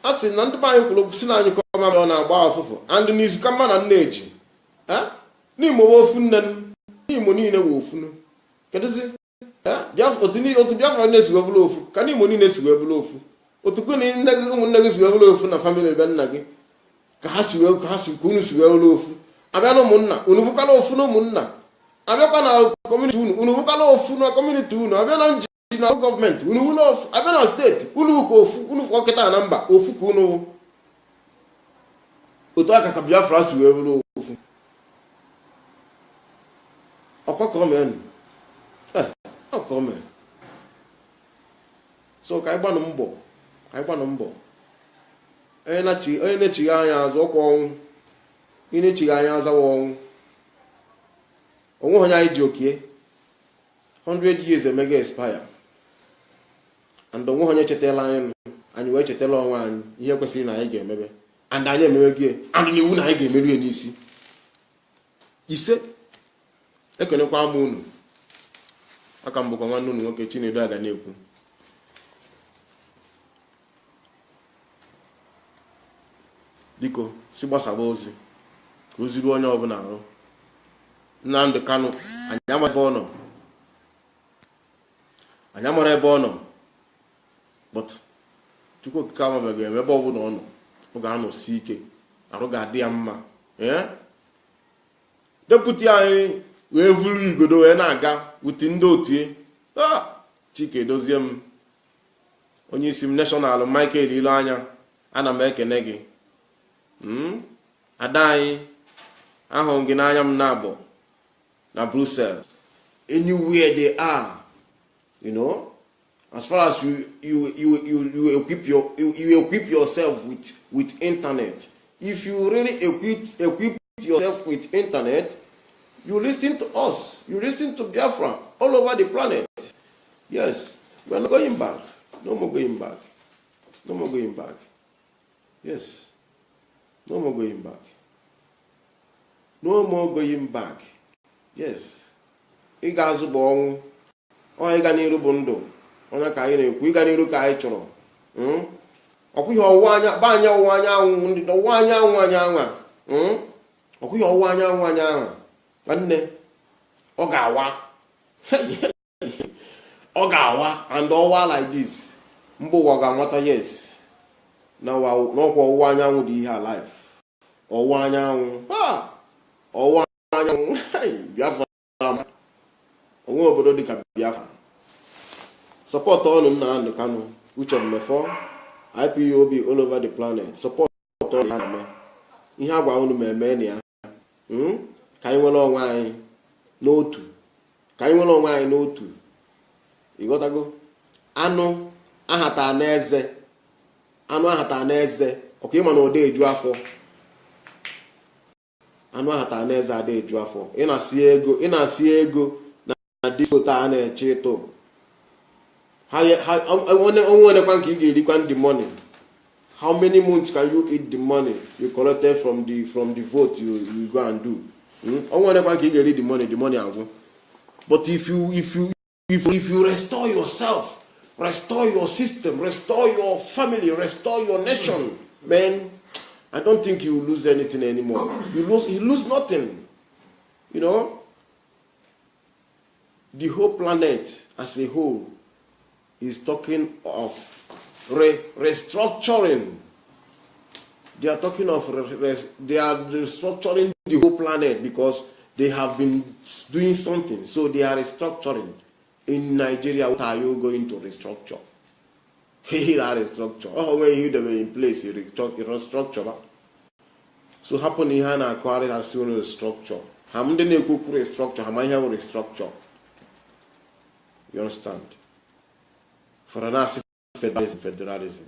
a sị na ndị be anyị kwuru si na anyị kọma ọ na-agba ọfụfụ and n'izu ka mma na nneji n'imo ofu nne n'imo niile wee ofunu kedụzi otu Biafra na-esiwe bụla ofu ka n'imo niile esiwe bụla ofu otu kụ na ụmụnne gị siwe bụla ofu na famili ebe nna gị ka ha unu siwe bụla ofu abịa na ụmụnna unu bụkala ofu na ụmụnna abịakwa na kọmuniti unu bụkala ofu na kọmuniti unu abịa na nji na gọọmenti unu wụla ofu abịa na steeti unu ka ofu unu fọ kịta na mba ofu ka unu otu aka ka Biafra si wee bụrụ ofu ọkọkọmen so ka anyị gbanụ mbọ onye na-echighi anya azụ ọkwa ọnwụ ị na-echighi anya azawa ọnwụ onwe onye anyị ji okie 100 years emega expire and onwe onye chetala anyị wee chetala onwe anyị ihe kwesịrị na anyị ga-emebe and anyị emewegị and n'iwu na anyị ga-emeru ya n'isi ise ekenekwa m unu aka mbụkwa nwanne unu nwoke Chinedu aga na-ekwu biko si gbasaba ozi ka oziru onye ọbụla arụ Nnamdi Kanu anyị amara ebe ọ nọ but Chukwu okike amabeghị ebe ọbụla ọ nọ ọ ga-anọsi ike arụ ga-adị ya mma deputi anyị wee vuru igodo wee na-aga wuti ndị otu Chike Edozie m onye isi m national Michael Ileanya ana m ekene gị ada anyị ahụ gị n'anya m na-abụ na Brussels anywhere they are, you know, as far as you equip yourself with internet. If you really equip yourself with internet, you listen to us, you listen to Biafra all over the planet. Yes, we are not going back. No more going back. No more going back. Yes, no more going back. No more going back. Yes, ị ga-azụ bụ ọnwụ ọ ịga n'iru bụ ndụ onye ka anyị na-ekwu ịga n'iru ka anyị chọrọ ọkwụghị ọwụwa anya ba anya ọwụwa anyanwụ ndị ọwụwa anyanwụ anyanwa ọkwụghị ọwụwa anyanwụ anyanwa nwanne ọ ga-awa ọ ga-awa and ọwa like this mba ụwa ga-anwata yes n'ọkwa ọwụwa anyanwụ dị ihe alive ọwụwa anyanwụ ọwụwa anyanwụ Biafra onwe obodo dịka Biafra support ọnụ Nnamdi Kanu Uche Mmefo IPOB all over the planet support ọnụ ya ihe agwa unu eme na ya ka anyị nwere onwe anyị n'otu ka anyị nwere onwe anyị n'otu ịghọtago anụ ahata n'eze ọka ịma na ode eju afọ anụ ahata n'eze ada eju afọ ị na-asị ego na diskota a na-eche ịtụ onwenekwa nke ị ga-erikwa the money. How many months can you eat the money you collected from the vote you go and do? Onwenekwa nke ị ga-eri the money agwụ. But if you restore yourself, restore your system, restore your family, restore your nation, man, I don't think you lose anything anymore. You lose nothing. You know, the whole planet as a whole is talking of restructuring. They are talking of they are restructuring the whole planet because they have been doing something. So they are restructuring. In Nigeria, what are you going to restructure? Here are restructure. Oh, when you were in place, you restructure. So happen in Hana acquired as soon as structure. How many people restructure? How many have restructure? You understand? For an ass federalism.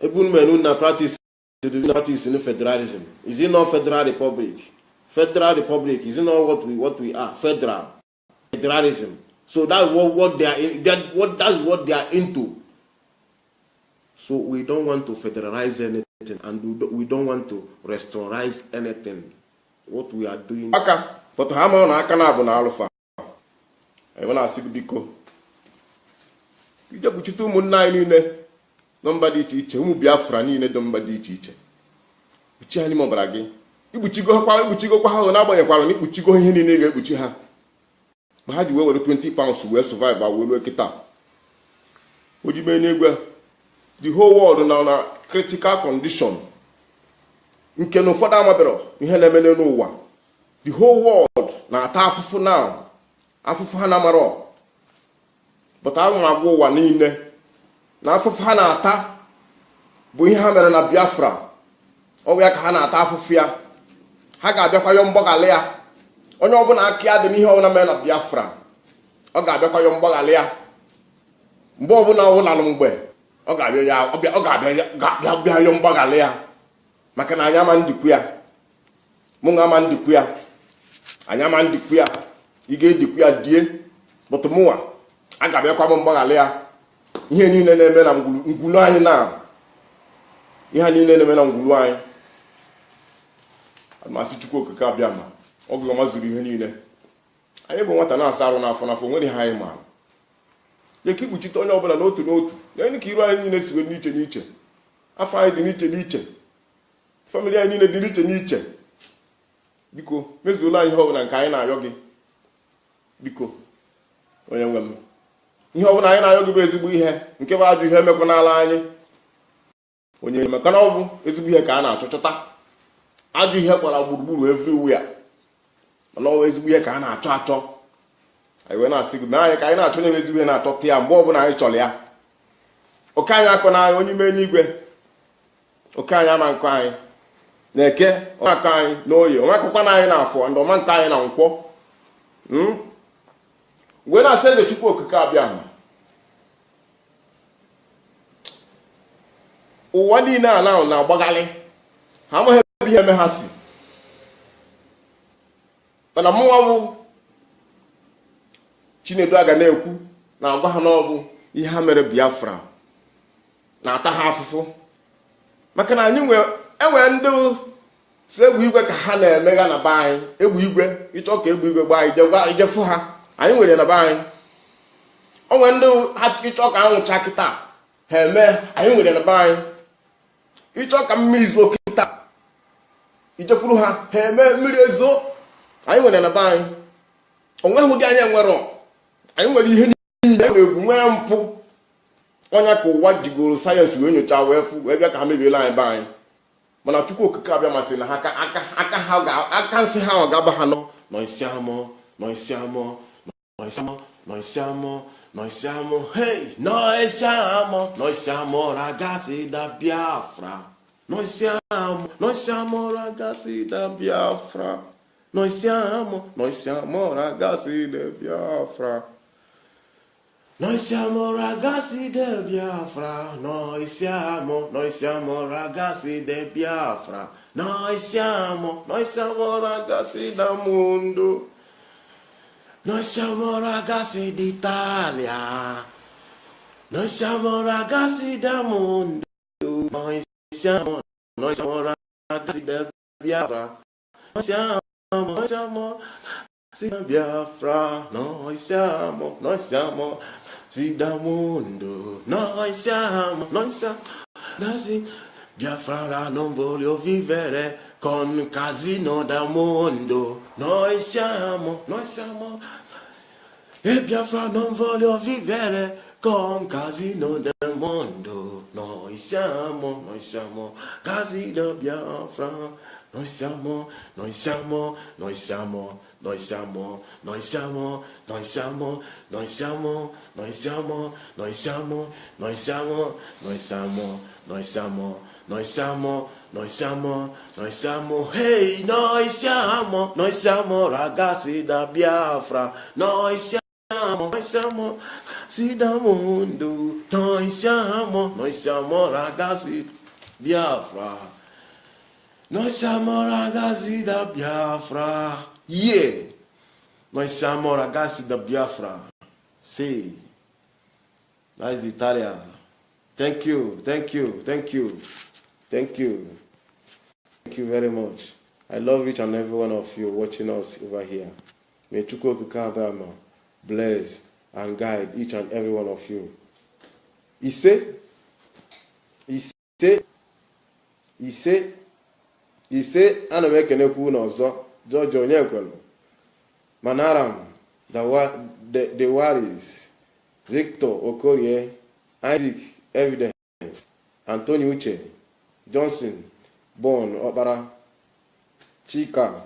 Ebun men na practice in federalism. Is it not federal republic? Federal republic is it not what we are? Federalism. So that's what they are in, that's what they are into. So we don't want to federalize anything, and we don't want to restaurize anything. What we are doing. Aka, but hama na aka na abu na alpha. I wanna ask biko. Ije buchite ụmụnna anyị niile na mba dị iche iche, ụmụ Biafra niile dị mba dị iche iche. Kpuchi ha n'ime ọbara gị. Ikpuchigokwa ha na-agbanyekwara na ikpuchigo ihe niile ga-ekpuchi ha. Ma ha ji wee were 20 pounds wee survive a wee kịta. O ji mee n'egwe. The whole world now na critical condition. Nke na ụfọdụ amabero ihe na-eme n'ụwa. The whole world na-ata afụfụ now. Afụfụ ha na-amarọ. But ahụ na-agwa ụwa niile na afụfụ ha na-ata bụ ihe ha mere na Biafra. Ọ bụ ya ka ha na-ata afụfụ ya. Ha ga-abịakwa yọ mgbaghalị ya. Onye ọbụla aka ya dị n'ihe ọbụla mere na Biafra, ọ ga-abịakwa yọ mgbaghalị ya. Mgbe ọbụla ọbụla mgbe ọ ga-abịa yọ mgbaghalị ya. Maka na anyị ama ndikwu ya. Mụ nga ama ndikwu ya. Anyị ama ndikwu ya. Ị ga-edikwu ya die. But mụwa a ga-abịakwa m mgbaghalị ya. Ihe niile na-eme na ngwulu anyị na. Ihe niile na-eme na ngwulu anyị. Masị Chukwu okike abịa ma ọ ga zuru ihe niile. Anyị bụ nwata na-asa arụ n'afọ nwere ha anyị ma. Ya ka ikpuchite onye ọbụla n'otu n'otu. Ya ka iru anyị niile siwe n'iche n'iche. Afọ anyị dị n'iche n'iche. Famili anyị niile dị n'iche n'iche. Biko mezuola anyị ihe ọbụla nke anyị na-ayọ gị. Biko onye nwe m. Ihe ọbụla anyị na-ayọ gị bụ ezigbo ihe, nke bụ ajụ ihe emekwa n'ala anyị. Onye maka na ọ bụ ezigbo ihe ka a na-achọchọta. Ajụ ihe gbara gburugburu everywhere. Mana ọ bụ ezigbo ihe ka a na-achọ. Anyị wee na-asị gị, anyị ka anyị na-achọ onye ezigbo ihe na-achọta ya mgbe ọbụla anyị chọrọ ya. Oke anyị akọ n'anya onye ime n'igwe. Oke anyị ama nkọ anyị. Na-eke ọma akọ anyị n'oye, ọma akọkwa na anyị n'afọ, ndị ọma nkọ anyị na nkwọ. Wee na-asị eze Chukwu okike abịa ma. Ụwa niile a na-agbaghalị. Ha amaghị ebe ihe eme ha si. Mana mụnwa bụ Chinedu aga na-ekwu na-agwa ha n'ọbụ ihe ha mere Biafra na-ata ha afụfụ. Maka na anyị enwe ndị si egwu igwe ka ha na-emegha na be anyị. Egwu igwe, ịchọ ka egwu igwe gbaa ijefu ha. Anyị nwere na be anyị. O nwere ndị ha ịchọ ka anwụcha kịta ha eme, anyị nwere na be anyị. Ịchọ ka mmiri zuo kịta ijekwuru ha eme mmiri ezo, anyị nwere na be anyị. Onweghị ụdị anyị nwere. Anyị nwere ihe niile egwu nwee mpụ. Onye ka ụwa jigoro sayensị wee nyocha wee bịa ka ha mebiela anyị be anyị. Mana Chukwu okike abịa masị na aka nsị ha ga-aba ha n'isi amọ, hey, n'isi amọ ragazzi da Biafra. N'isi amọ ragazzi da Biafra. N'isi amọ ragazzi da Biafra. N'isi amọ ragazzi da Biafra. N'isi amọ ragazzi da Biafra. N'isi amọ ragazzi da mondo. Noi siamo ragazzi d'Italia, noi siamo ragazzi del mondo, noi siamo ragazzi del Biafra, noi siamo ragazzi del Biafra, noi siamo ragazzi del mondo, noi siamo ragazzi Biafra, non voglio vivere con casino del mondo. Noi siamo e Biafra, non voglio vivere con casino del mondo. Noi siamo casi del Biafra. Noi siamo hey, noi siamo ragazzi da Biafra, noi siamo sì da mondo, noi siamo ragazzi Biafra, noi siamo ragazzi da Biafra, yeah, noi siamo ragazzi da Biafra. See, that is Italia. Thank you, thank you, thank you, thank you. Thank you very much. I love each and every one of you watching us over here. May Chukwu Okike bless and guide each and every one of you. Ise, ana m ekenekwu n'ọzọ George Onyekwelu, Manaram, the Waris, Victor Okorie, Isaac Evidence, Anthony Uche, Johnson, Bon Okpara, Chika,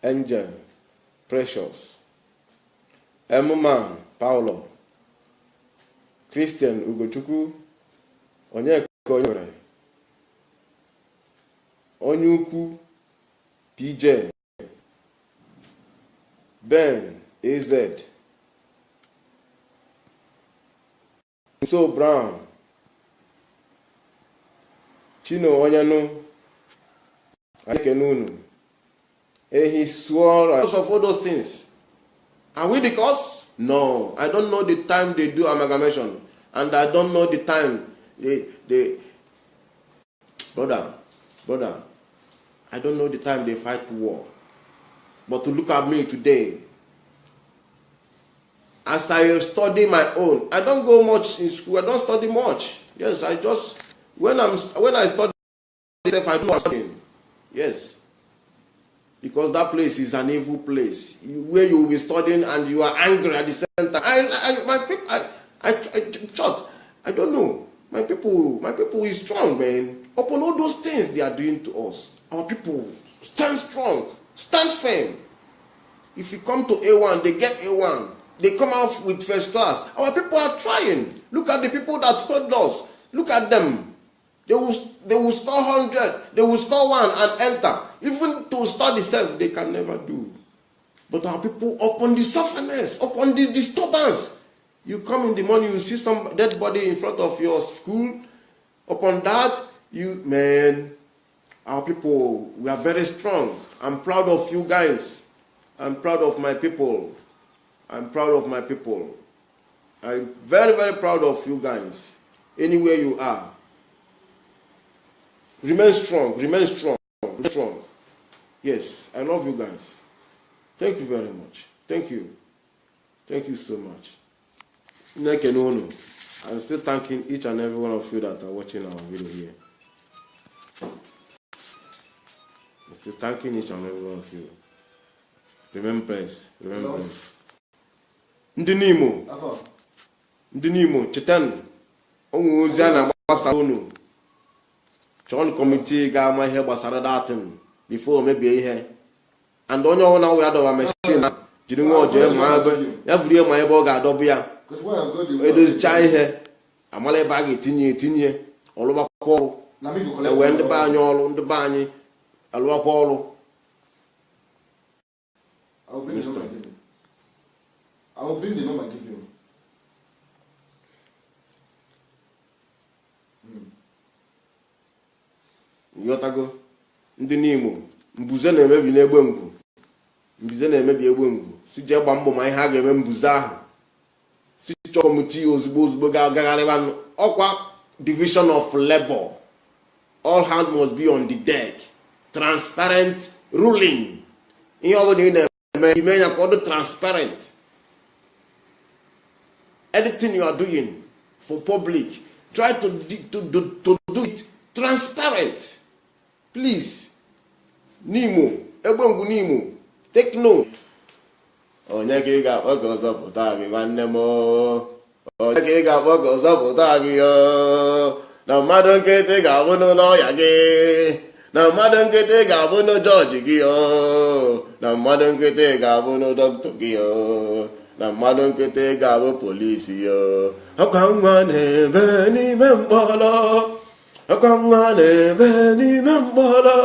Angel, Precious, Emuman, Paulo, Christian Ugochukwu, Onyeka Onyekwere, Onyukwu, PJ, Ben, AZ, So Brown, Chino Onyanu, Akenunu, he swore because of all those things. Are we the cause? No. I don't know the time they do amalgamation. And I don't know the time they brother, I don't know the time they fight war. But to look at me today, as I study my own, I don't go much in school, I don't study much. Yes, I just, when I study myself, I do not study. Yes. Because that place is an evil place where you will be studying and you are angry at the same time. I don't know. My people is strong, man. Upon all those things they are doing to us, our people stand strong, stand firm. If you come to A1, they get A1. They come out with first class. Our people are trying. Look at the people that hold us. Look at them. They will score 100. They will score 1 and enter. Even to study self, they can never do. But our people, upon the sufferness, upon the disturbance, you come in the morning, you see some dead body in front of your school. Upon that, our people, we are very strong. I'm proud of you guys. I'm proud of my people. I'm proud of my people. I'm very, very proud of you guys. Anywhere you are. Remain strong, remain strong, remain strong. Yes, I love you guys. Thank you very much. Thank you. Thank you so much. I'm still thanking each and every one of you that are watching our video here. I'm still thanking each and every one of you. Remember this. Remember this. Ndị Nimo, Chetan, onwe ozi a na-agbasara unu. Chọn kọmitii ga-ama ihe gbasara datin before mebie ihe. And onye ọwụna wụ ya dọba machine jiri nwa ọjọọ ma ebe ya vụrụ ihe ma ebe ọ ga-adọbụ ya. Edozicha ihe amala ebe a ga-etinye ọlụbakwa ọrụ. Ewe ndị be anyị ọrụ, ndị be anyị alụbakwa ọrụ. I will bring the number and give you. Yotago. Ndị n'Imo, mbuze na-emebi n'egbe ngwu. Mbuze na-emebi egbe ngwu. Si je gba mbọ ma ihe a ga-eme mbuze ahụ. Si chọọ kọmitii ozugbo ga-agagharịba ọkwa division of labor. All hands must be on the deck. Transparent ruling. Ihe ọ bụla ị na-eme ime ya ka ọ dị transparent. Anything you are doing for public, try to do it transparent. Please. Nimo, Ebongu Nimo, take note. Onye ka ị ga-akpọ ka ọzọ pụta gị nwanne m. Onye ka ị ga-akpọ ka ọzọ pụta gị na mmadụ nkịtị ga-abụ n'ụlọọya gị. Na mmadụ nkịtị ga-abụ n'jọji gị na mmadụ nkịtị ga-abụ n'dọkịta gị na mmadụ nkịtị ga-abụ polisi akwa nwa na-ebe n'ime mkpọrọ. Akwa nwa na-ebe n'ime mkpọrọ.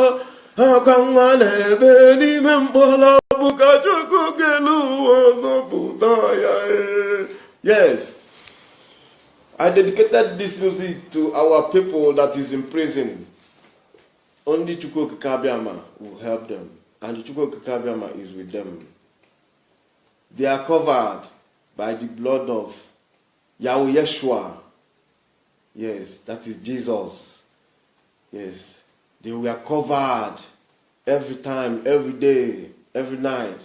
Akwa nwa na-ebe n'ime mkpọrọ. Bụ ka Chukwu kelu ụwa zọpụta ya. Yes. I dedicated this music to our people that is in prison. Only Chukwu Okike will help them. And Chukwu Okike is with them. They are covered by the blood of Yahweh Yeshua. Yes, that is Jesus. Yes, they were covered every time, every day, every night.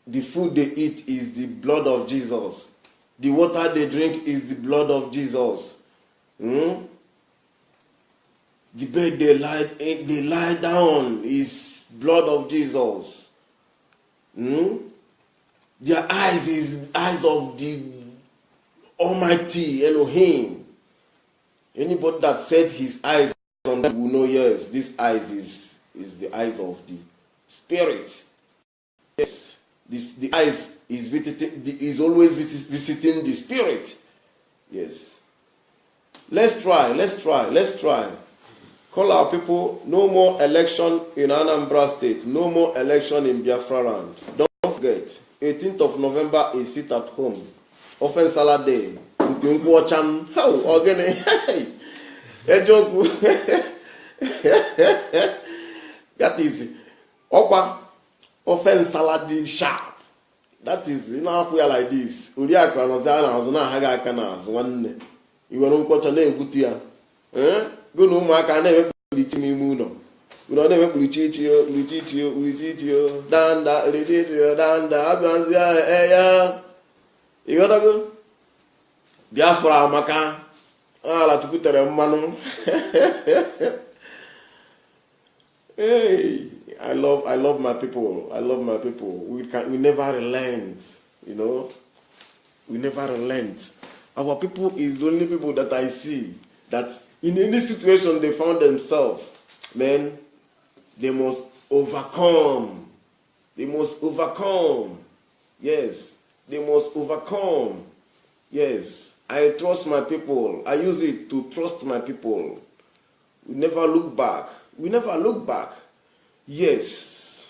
The food they eat is the blood of Jesus. The water they drink is the blood of Jesus. The bed they lie down is blood of Jesus. Their eyes is eyes of the Almighty Elohim. Anybody that set his eyes on them will know, yes, this eyes is the eyes of the Spirit. Yes, the eyes is always visiting the Spirit. Yes. Let's try. Call our people. No more election in Anambra State. No more election in Biafra land. Don't forget, 18th of November is sit at home. Offense Salah Day. How again? That is Opa offense Salah sharp. That is like this. Uriaka Nazana Azuna Haga Canas one. You will not watch a name Gutia. Go no Maka never put it me muno. We don't never put it you, Danda, Abanzia, you gotta go. Biafra Maka. La to put a manu. Hey, I love my people. I love my people. We never relent, you know. We never relent. Our people is the only people that I see that in any situation they found themselves, man, they must overcome. They must overcome. Yes, they must overcome. Yes, I trust my people. I use it to trust my people. We never look back. We never look back. Yes.